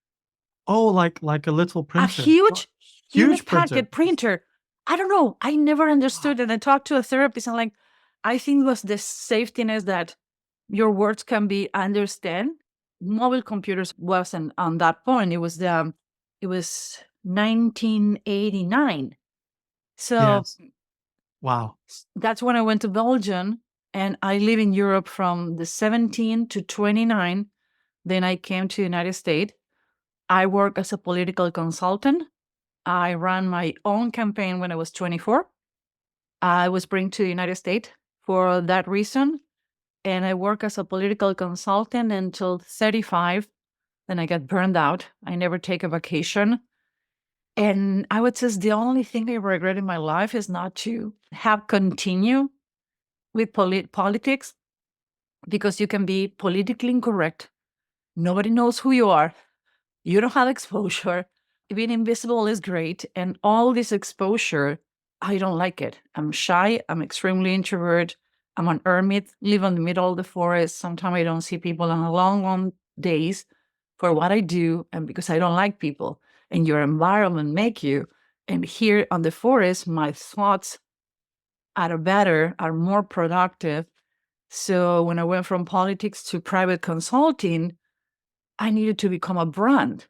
Oh, like a little printer. A huge printer. packet printer. I don't know. I never understood. And I talked to a therapist and I think it was the safetiness that your words can be understand. Mobile computers wasn't on that point. It was 1989. So yes. Wow. That's when I went to Belgium, and I live in Europe from the 17 to 29. Then I came to the United States. I work as a political consultant. I ran my own campaign when I was 24. I was brought to the United States for that reason. And I work as a political consultant until 35. Then I got burned out. I never take a vacation. And I would say the only thing I regret in my life is not to have continue with politics, because you can be politically incorrect. Nobody knows who you are. You don't have exposure. Being invisible is great. And all this exposure, I don't like it. I'm shy. I'm extremely introvert. I'm an hermit, live in the middle of the forest. Sometimes I don't see people on long, long days for what I do and because I don't like people. And your environment make you. And here on the forest, my thoughts are better, are more productive. So when I went from politics to private consulting, I needed to become a brand.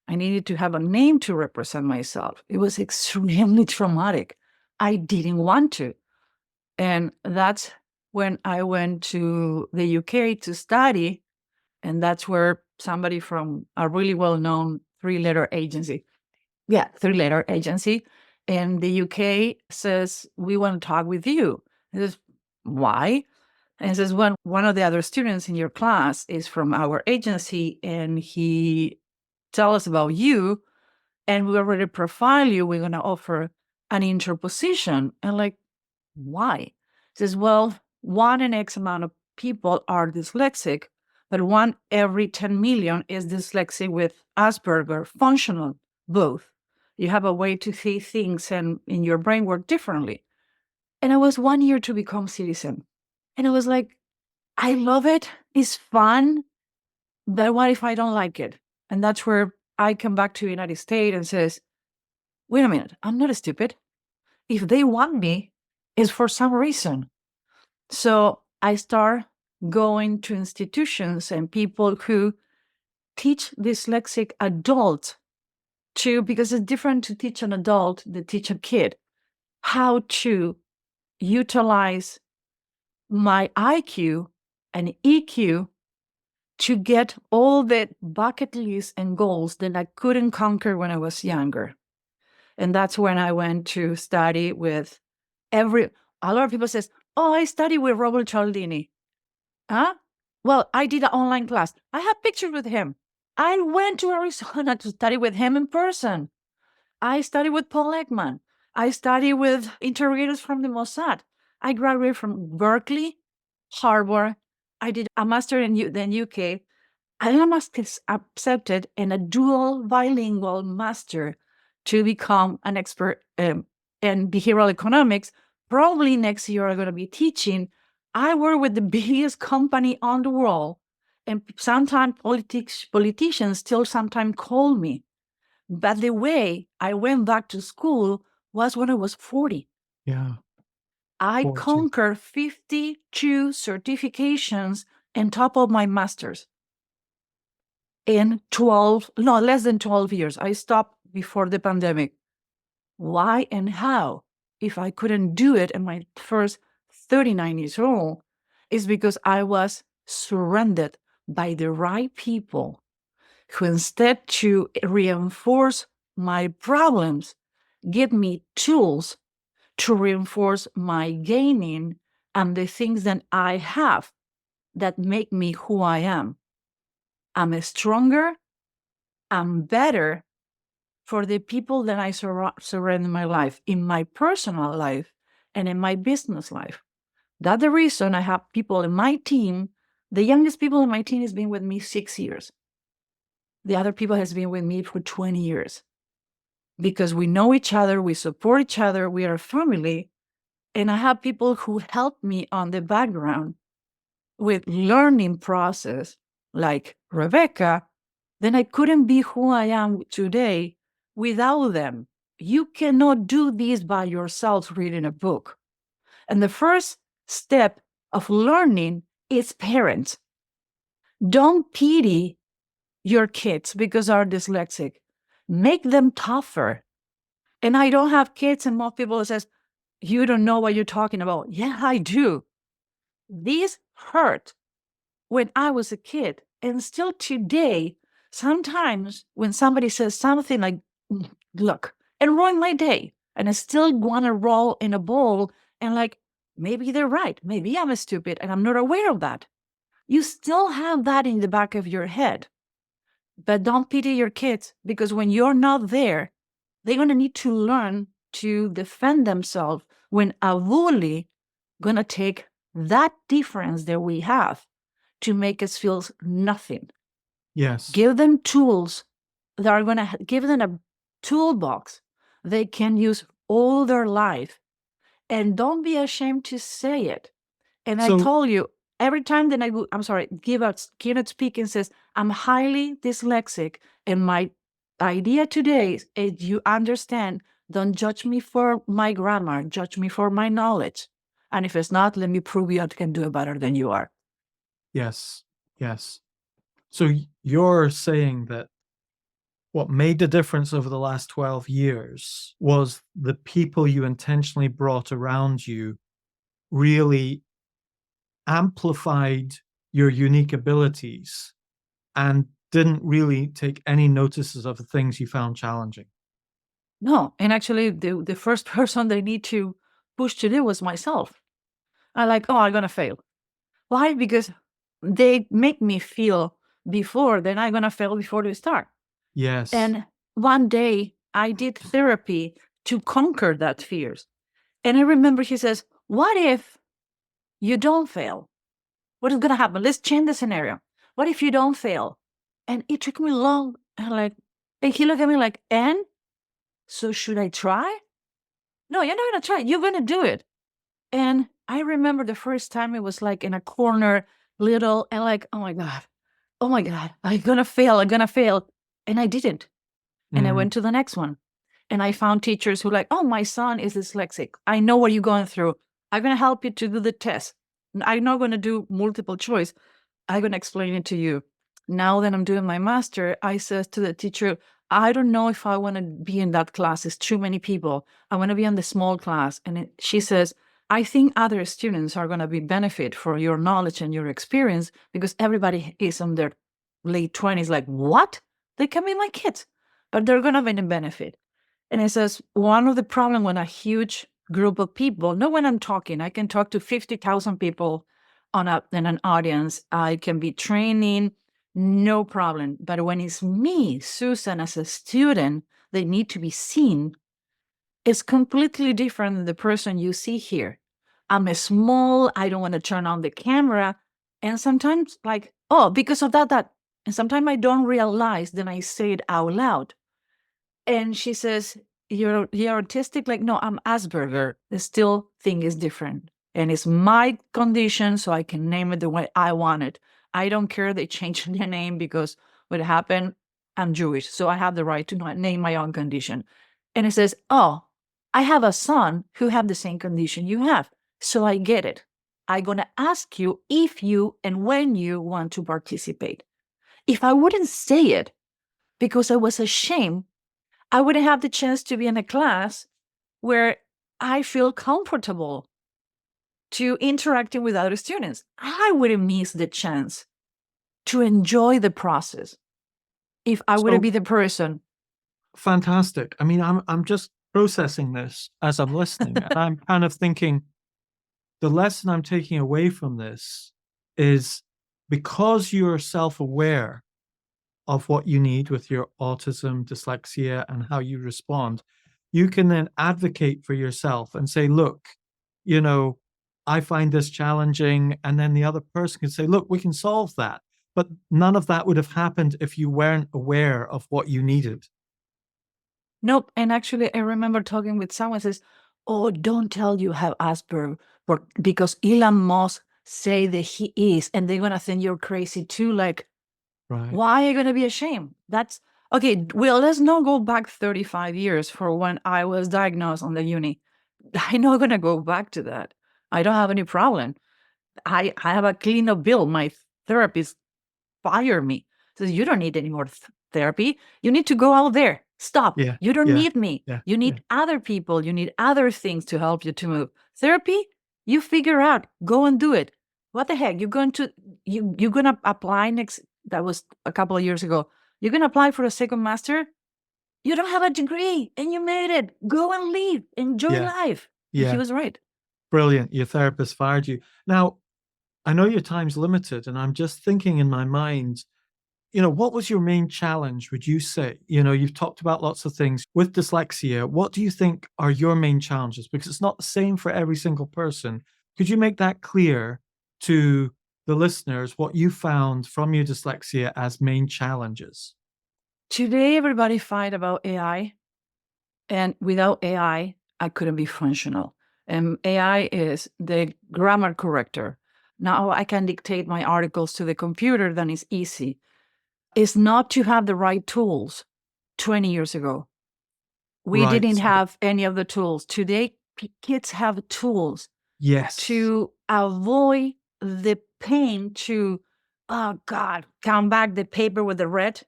I needed to have a name to represent myself. It was extremely traumatic. I didn't want to. And that's when I went to the UK to study. And that's where somebody from a really well-known three-letter agency in the UK says, we want to talk with you. He says, why? And he says, one of the other students in your class is from our agency, and he tell us about you, and we already profile you. We're going to offer an intro position. And like, why? He says, well, 1 in X amount of people are dyslexic, but 1 every 10 million is dyslexic with Asperger, functional, both. You have a way to see things and in your brain work differently. And I was 1 year to become citizen. And it was like, I love it. It's fun. But what if I don't like it? And that's where I come back to the United States and says, wait a minute, I'm not stupid. If they want me, it's for some reason. So I start going to institutions and people who teach dyslexic adults because it's different to teach an adult than teach a kid, how to utilize my IQ and EQ to get all the bucket lists and goals that I couldn't conquer when I was younger. And that's when I went to study with a lot of people says, oh, I study with Robert Cialdini. Huh? Well, I did an online class. I have pictures with him. I went to Arizona to study with him in person. I studied with Paul Ekman. I studied with interrogators from the Mossad. I graduated from Berkeley, Harvard. I did a master in the UK. I am accepted in a dual bilingual master to become an expert in behavioral economics. Probably next year I'm going to be teaching. I work with the biggest company on the world, and sometimes politicians still sometimes call me. But the way I went back to school was when I was 40. Yeah. I 40. conquered 52 certifications on top of my master's in less than 12 years. I stopped before the pandemic. Why and how? If I couldn't do it in my first 39 years old, is because I was surrounded by the right people who, instead to reinforce my problems, give me tools to reinforce my gaining and the things that I have that make me who I am. I'm stronger, I'm better for the people that I surround in my life, in my personal life and in my business life. That's the reason I have people in my team. The youngest people in my team has been with me 6 years. The other people has been with me for 20 years. Because we know each other, we support each other, we are a family. And I have people who help me on the background with learning process, like Rebecca. Then I couldn't be who I am today without them. You cannot do this by yourself reading a book. And the first step of learning is parents. Don't pity your kids because are dyslexic. Make them tougher. And I don't have kids, and most people says, you don't know what you're talking about. Yeah, I do. This hurt when I was a kid. And still today, sometimes when somebody says something like, look, and ruin my day, and I still want to roll in a bowl and like, maybe they're right. Maybe I'm stupid and I'm not aware of that. You still have that in the back of your head. But don't pity your kids, because when you're not there, they're going to need to learn to defend themselves when a bully going to take that difference that we have to make us feel nothing. Yes. Give them tools that are going to give them a toolbox they can use all their life. And don't be ashamed to say it. And I So, told you, every time that give out keynote speaking says, I'm highly dyslexic. And my idea today is you understand, don't judge me for my grammar, judge me for my knowledge. And if it's not, let me prove you I can do it better than you are. yes, yes. So you're saying that what made the difference over the last 12 years was the people you intentionally brought around you really amplified your unique abilities and didn't really take any notices of the things you found challenging. No, and actually the first person they need to push to do was myself. I like, oh, I'm going to fail. Why? Because they make me feel before, then I'm going to fail before they start. Yes. And one day I did therapy to conquer that fears. And I remember he says, what if you don't fail? What is going to happen? Let's change the scenario. What if you don't fail? And it took me long. And he looked at me like, and so should I try? No, you're not going to try. You're going to do it. And I remember the first time it was like in a corner, little, and like, oh my God, I'm going to fail. And I didn't. And I went to the next one. And I found teachers who like, oh, my son is dyslexic. I know what you're going through. I'm going to help you to do the test. I'm not going to do multiple choice. I'm going to explain it to you. Now that I'm doing my master, I says to the teacher, I don't know if I want to be in that class. It's too many people. I want to be in the small class. And she says, I think other students are going to be benefit for your knowledge and your experience because everybody is in their late 20s. Like, what? They can be my kids, but they're going to be a benefit. And it says, one of the problem when a huge group of people, not when I'm talking, I can talk to 50,000 people in an audience. I can be training, no problem. But when it's me, Susan, as a student, they need to be seen. It's completely different than the person you see here. I'm a small, I don't want to turn on the camera. And sometimes like, oh, because of that. And sometimes I don't realize, then I say it out loud. And she says, you're autistic? Like, no, I'm Asperger. The still thing is different. And it's my condition, so I can name it the way I want it. I don't care they change their name because what happened, I'm Jewish, so I have the right to name my own condition. And it says, oh, I have a son who have the same condition you have. So I get it. I'm going to ask you if you and when you want to participate. If I wouldn't say it because I was ashamed, I wouldn't have the chance to be in a class where I feel comfortable to interacting with other students. I wouldn't miss the chance to enjoy the process if I wouldn't be the person. Fantastic. I mean, I'm just processing this as I'm listening, and I'm kind of thinking the lesson I'm taking away from this is because you're self-aware of what you need with your autism, dyslexia, and how you respond, you can then advocate for yourself and say, look, I find this challenging. And then the other person can say, look, we can solve that. But none of that would have happened if you weren't aware of what you needed. Nope. And actually, I remember talking with someone says, oh, don't tell you have Asperger because Elon Musk say that he is, and they're going to think you're crazy too. Like, right. Why are you going to be ashamed? That's okay. Well, let's not go back 35 years for when I was diagnosed on the uni. I'm not going to go back to that. I don't have any problem. I have a clean bill. My therapist fired me. Says, you don't need any more therapy. You need to go out there. Stop. Yeah. You don't need me. Yeah. You need other people. You need other things to help you to move. Therapy, you figure out. Go and do it. What the heck? You're going to apply next. That was a couple of years ago. You're going to apply for a second master. You don't have a degree and you made it. Go and live. Enjoy life. And he was right. Brilliant. Your therapist fired you. Now, I know your time's limited, and I'm just thinking in my mind, what was your main challenge, would you say? You've talked about lots of things. With dyslexia, what do you think are your main challenges? Because it's not the same for every single person. Could you make that clear to the listeners, what you found from your dyslexia as main challenges? Today, everybody fight about AI. And without AI, I couldn't be functional. And AI is the grammar corrector. Now I can dictate my articles to the computer, then it's easy. It's not to have the right tools 20 years ago. We Right. didn't have any of the tools. Today, kids have tools Yes. to avoid the pain to, oh God, come back the paper with the red.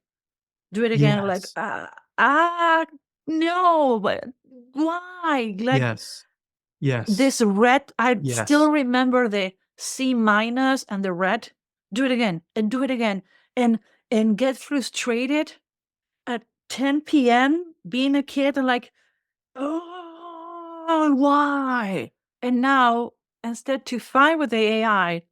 Do it again. Like, Yes. no, but why? Like Yes. Yes. this red, I still Yes. remember the C minus and the red. Do it again and do it again. And get frustrated at 10 p.m. being a kid and like, oh, why? And now, instead to fight with the AI,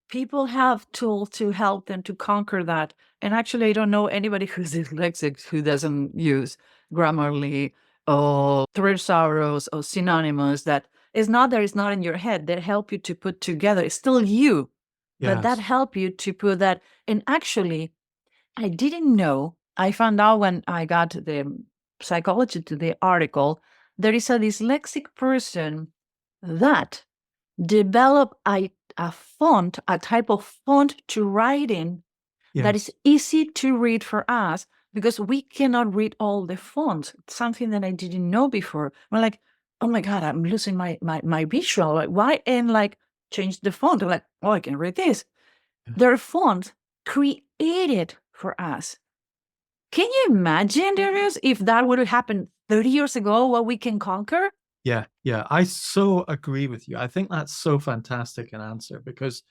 people have tools to help them to conquer that. And actually, I don't know anybody who's dyslexic who doesn't use Grammarly or thesaurus or synonymous. That is not that it's not in your head. That help you to put together. It's still you, but that Yes. help you to put that. And actually, I didn't know. I found out when I got the psychology to the article. There is a dyslexic person that develop a font, a type of font to write in that is Yes. easy to read for us because we cannot read all the fonts. It's something that I didn't know before. I'm like, oh my God, I'm losing my visual. Like, why? And like, change the font. I'm like, oh, I can read this. Yeah. There are fonts created for us. Can you imagine, Darius, if that would have happened 30 years ago, what we can conquer? Yeah. Yeah. I so agree with you. I think that's so fantastic an answer because,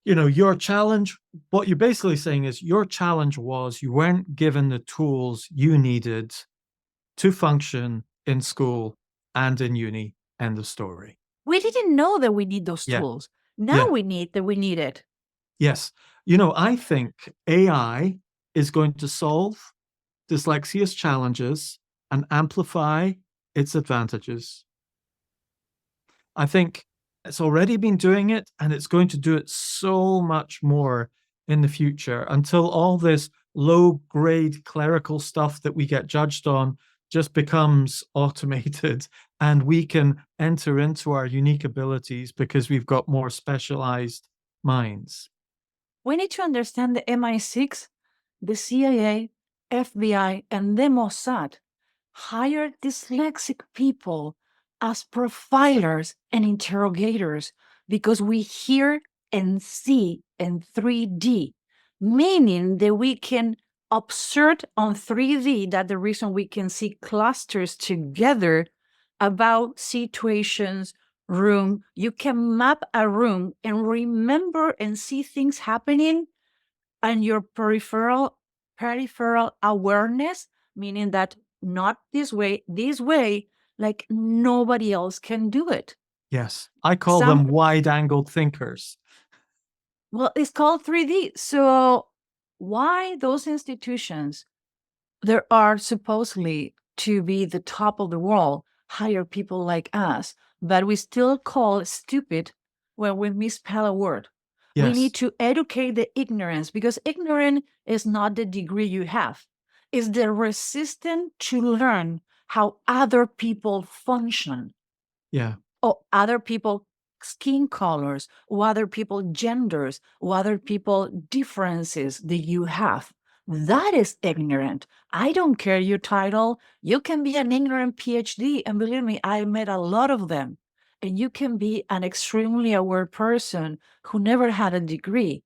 your challenge, what you're basically saying is your challenge was you weren't given the tools you needed to function in school and in uni. End of story. We didn't know that we need those Yeah. tools. Now Yeah. we need that we need it. Yes. I think AI is going to solve dyslexia's challenges and amplify its advantages. I think it's already been doing it and it's going to do it so much more in the future until all this low grade clerical stuff that we get judged on just becomes automated and we can enter into our unique abilities because we've got more specialized minds. We need to understand the MI6, the CIA, FBI, and the Mossad hire dyslexic people as profilers and interrogators because we hear and see in 3D, meaning that we can observe on 3D that the reason we can see clusters together about situations, room, you can map a room and remember and see things happening and your peripheral awareness, meaning that not this way, like nobody else can do it. Yes, I call them wide-angled thinkers. Well, it's called 3D. So why those institutions there are supposedly to be the top of the world, hire people like us, but we still call stupid when we misspell a word. Yes. We need to educate the ignorance because ignorant is not the degree you have. It's the resistance to learn how other people function. Yeah. Or other people skin colors, or other people genders, or other people differences that you have. That is ignorant. I don't care your title. You can be an ignorant PhD, and believe me, I met a lot of them. And you can be an extremely aware person who never had a degree,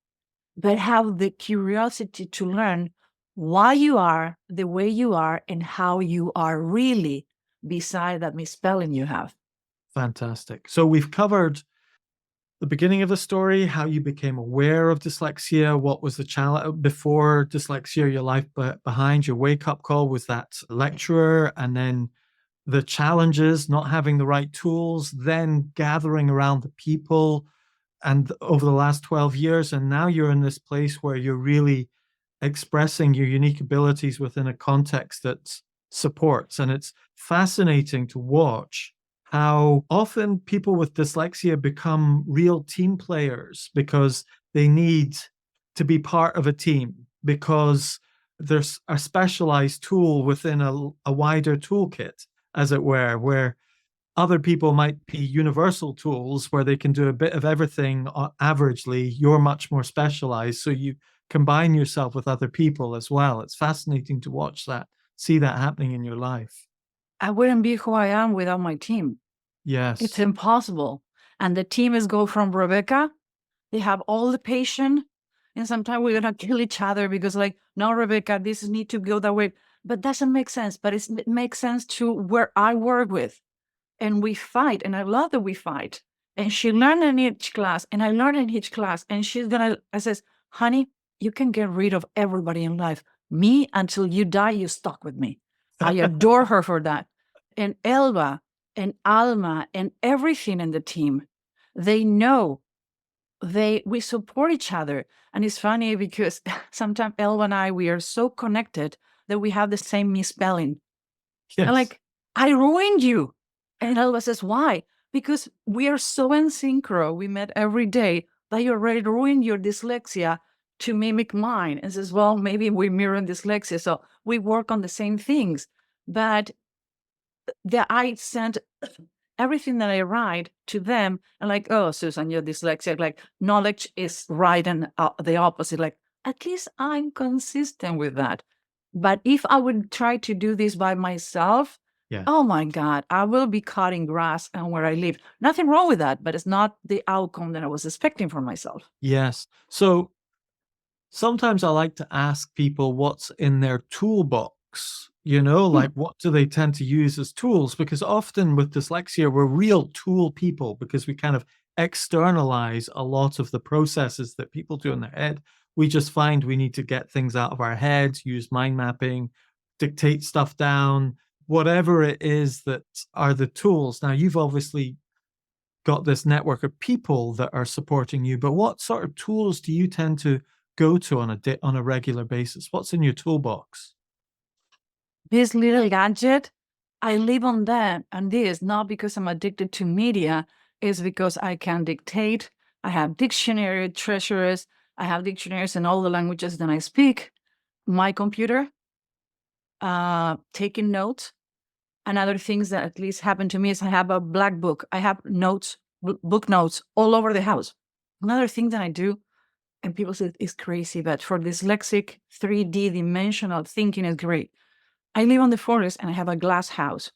but have the curiosity to learn why you are the way you are and how you are really, beside that misspelling you have. Fantastic. So we've covered the beginning of the story, how you became aware of dyslexia, what was the challenge before dyslexia, your life behind, your wake-up call was that lecturer, and then the challenges, not having the right tools, then gathering around the people, and over the last 12 years, and now you're in this place where you're really expressing your unique abilities within a context that supports. And it's fascinating to watch how often people with dyslexia become real team players because they need to be part of a team, because there's a specialized tool within a wider toolkit, as it were, where other people might be universal tools where they can do a bit of everything averagely. You're much more specialized. So you combine yourself with other people as well. It's fascinating to watch that, see that happening in your life. I wouldn't be who I am without my team. It's Yes. impossible. And the team is go from Rebecca. They have all the patience. And sometimes we're going to kill each other because like, no, Rebecca, this need to go that way. But doesn't make sense. But it makes sense to where I work with. And we fight. And I love that we fight. And she learned in each class. And I learned in each class. And I says, honey, you can get rid of everybody in life. Me, until you die, you stuck with me. I adore her for that. And Elba and Alma and everything in the team, they know we support each other. And it's funny because sometimes Elba and I, we are so connected that we have the same misspelling. Yes. And like, I ruined you. And Elba says, why? Because we are so in synchro. We met every day that you already ruined your dyslexia to mimic mine. And says, well, maybe we mirror dyslexia. So we work on the same things. But I sent everything that I write to them and like, oh, Susan, you're dyslexic. Like knowledge is right and the opposite. Like at least I'm consistent with that. But if I would try to do this by myself, Yeah. oh my God, I will be cutting grass and where I live. Nothing wrong with that, but it's not the outcome that I was expecting for myself. Yes. So sometimes I like to ask people what's in their toolbox, like what do they tend to use as tools? Because often with dyslexia, we're real tool people because we kind of externalize a lot of the processes that people do in their head. We just find we need to get things out of our heads, use mind mapping, dictate stuff down, whatever it is that are the tools. Now, you've obviously got this network of people that are supporting you, but what sort of tools do you tend to go to on a regular basis? What's in your toolbox? This little gadget, I live on that. And this, not because I'm addicted to media, is because I can dictate. I have dictionary treasures. I have dictionaries in all the languages that I speak. My computer, taking notes. And other things that at least happen to me is I have a black book. I have notes, book notes all over the house. Another thing that I do, and people say it's crazy, but for dyslexic, 3D dimensional thinking is great. I live on the forest and I have a glass house.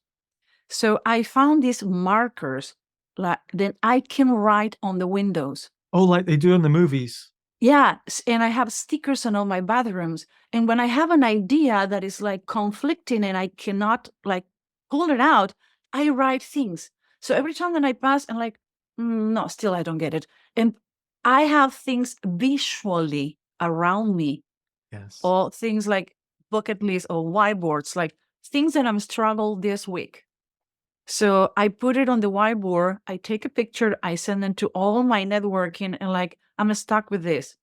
So I found these markers that I can write on the windows. Oh, like they do in the movies. Yeah, and I have stickers on all my bathrooms. And when I have an idea that is like conflicting and I cannot like pull it out, I write things. So every time that I pass, I'm like, no, still I don't get it. And I have things visually around me. Yes. Or things like bucket list or whiteboards, like things that I'm struggled this week. So I put it on the whiteboard, I take a picture, I send them to all my networking and like, I'm stuck with this.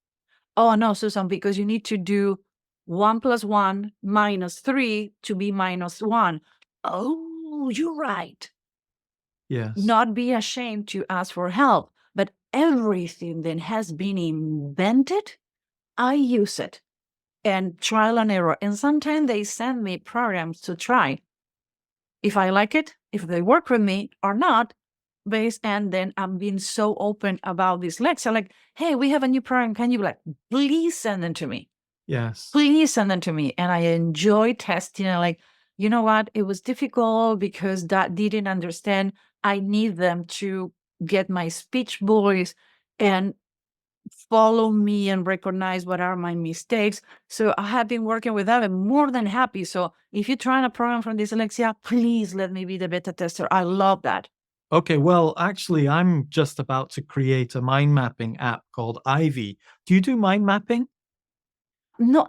Oh no, Susan, because you need to do 1 + 1 - 3 to be -1. Oh, you're right. Yes. Not be ashamed to ask for help, but everything that has been invented, I use it and trial and error. And sometimes they send me programs to try. If I like it, if they work with me or not, and then I'm being so open about dyslexia, like, hey, we have a new program. Can you please send them to me? Yes. Please send them to me. And I enjoy testing and like, you know what? It was difficult because that didn't understand. I need them to get my speech voice and follow me and recognize what are my mistakes. So I have been working with them and more than happy. So if you're trying a program from dyslexia, please let me be the beta tester. I love that. Okay, well, actually, I'm just about to create a mind mapping app called Ivy. Do you do mind mapping? No,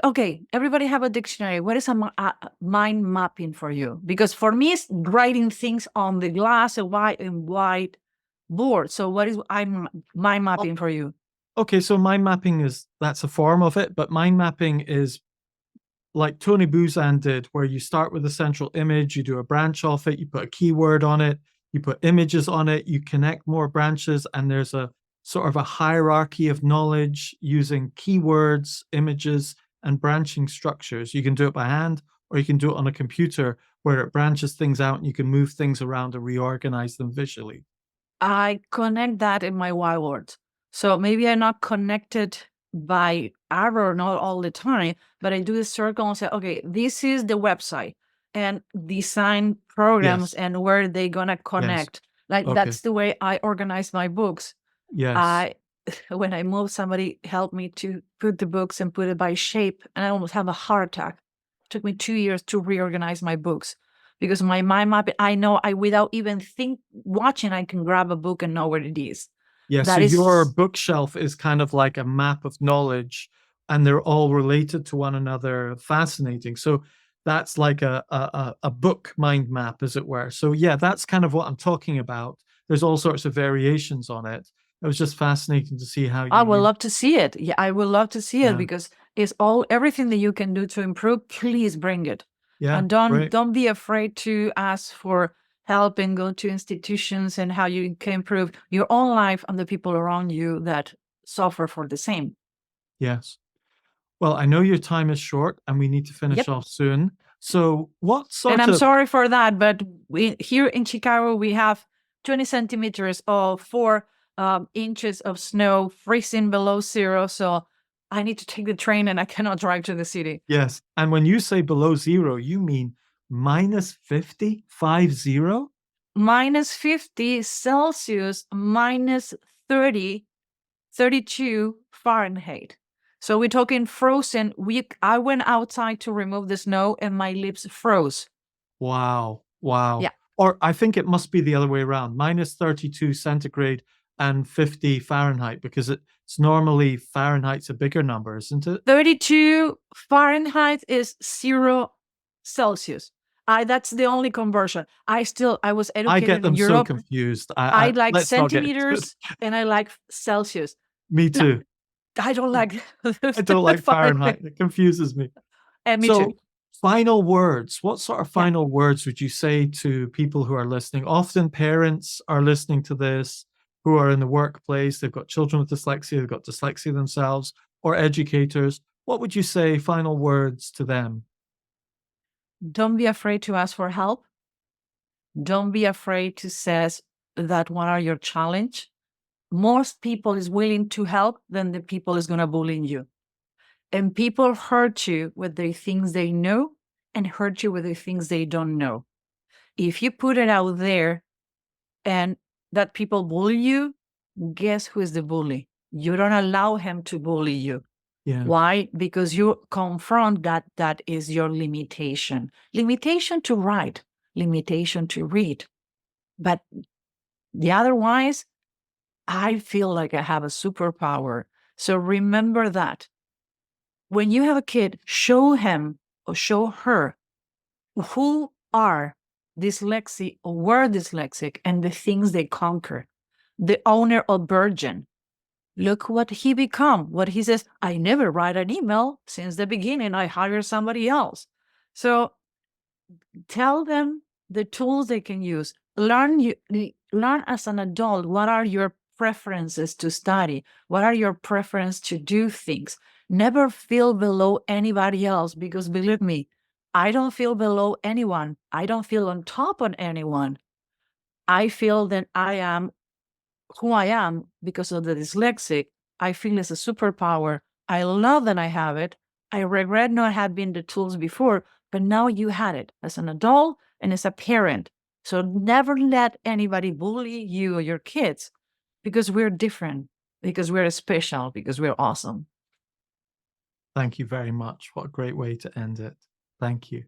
okay. Everybody have a dictionary. What is a mind mapping for you? Because for me, it's writing things on the glass and white board. So what is mind mapping for you? Okay, so mind mapping that's a form of it, but mind mapping is like Tony Buzan did, where you start with a central image, you do a branch off it, you put a keyword on it, you put images on it, you connect more branches, and there's a sort of a hierarchy of knowledge using keywords, images, and branching structures. You can do it by hand, or you can do it on a computer where it branches things out and you can move things around and reorganize them visually. I connect that in my whiteboard. So maybe I'm not connected by arrow, not all the time, but I do a circle and say, okay, this is the website and design programs Yes. and where they gonna Yes. connect. Like Okay. that's the way I organize my books. Yes. When I moved, somebody helped me to put the books and put it by shape, and I almost have a heart attack. It took me 2 years to reorganize my books because my mind map, I know without even watching, I can grab a book and know what it is. Yeah, so That is your bookshelf is kind of like a map of knowledge, and they're all related to one another. Fascinating. So that's like a book mind map, as it were. So yeah, that's kind of what I'm talking about. There's all sorts of variations on it. It was just fascinating to see how I you would use. love to see it. Yeah, I would love to see it Yeah. because it's everything that you can do to improve. Please bring it. Yeah, And great. don't be afraid to ask for help and go to institutions and how you can improve your own life and the people around you that suffer for the same. Yes. Well, I know your time is short and we need to finish Yep. off soon. So what And sort I'm of sorry for that, but here in Chicago, we have 20 centimeters of 4 inches of snow, freezing below zero. So I need to take the train and I cannot drive to the city. Yes. And when you say below zero, you mean minus 50, 50? Minus 50 Celsius, minus 30, 32 Fahrenheit. So we're talking frozen. I went outside to remove the snow and my lips froze. Wow. Wow. Yeah. Or I think it must be the other way around, minus 32 centigrade and 50 Fahrenheit, because it's normally Fahrenheit's a bigger number, isn't it? 32 Fahrenheit is 0 Celsius. That's the only conversion. I was I get educated in them so Europe. confused. I like Let's not get into it. centimeters and I like Celsius. Me No, too. I don't like I don't like Fahrenheit. It confuses me. And me So, too. final words. What sort of Yeah. final words would you say to people who are listening? Often parents are listening to this who are in the workplace. They've got children with dyslexia, they've got dyslexia themselves, or educators. What would you say final words to them? Don't be afraid to ask for help. Don't be afraid to say that what are your challenge. Most people is willing to help than the people is going to bully you. And people hurt you with the things they know and hurt you with the things they don't know. If you put it out there and that people bully you, guess who is the bully? You don't allow him to bully you. Yeah. Why? Because you confront that is your limitation. Limitation to write, limitation to read. But the otherwise, I feel like I have a superpower. So remember that. When you have a kid, show him or show her who are dyslexic or were dyslexic and the things they conquer. The owner of Virgin. Look what he become. What he says, I never write an email since the beginning. I hire somebody else. So tell them the tools they can use. Learn as an adult. What are your preferences to study? What are your preferences to do things? Never feel below anybody else, because believe me, I don't feel below anyone. I don't feel on top of anyone. I feel that I am who I am because of the dyslexic. I feel it's a superpower. I love that I have it. I regret not having the tools before, but now you had it as an adult and as a parent. So never let anybody bully you or your kids, because we're different, because we're special, because we're awesome. Thank you very much. What a great way to end it. Thank you.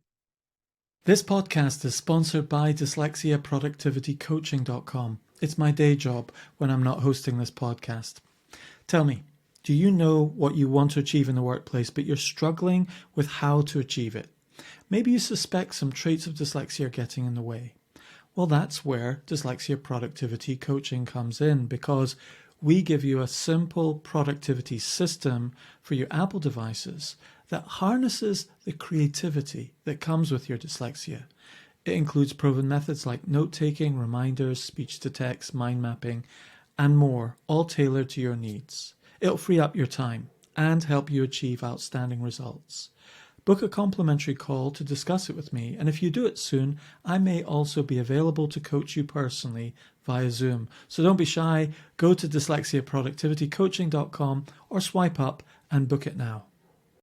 This podcast is sponsored by dyslexiaproductivitycoaching.com. It's my day job when I'm not hosting this podcast. Tell me, do you know what you want to achieve in the workplace, but you're struggling with how to achieve it? Maybe you suspect some traits of dyslexia are getting in the way. Well, that's where Dyslexia Productivity Coaching comes in, because we give you a simple productivity system for your Apple devices that harnesses the creativity that comes with your dyslexia. It includes proven methods like note-taking, reminders, speech-to-text, mind mapping, and more, all tailored to your needs. It'll free up your time. and help you achieve outstanding results. Book a complimentary call to discuss it with me, and if you do it soon, I may also be available to coach you personally via Zoom. So don't be shy, go to dyslexiaproductivitycoaching.com or swipe up and book it now.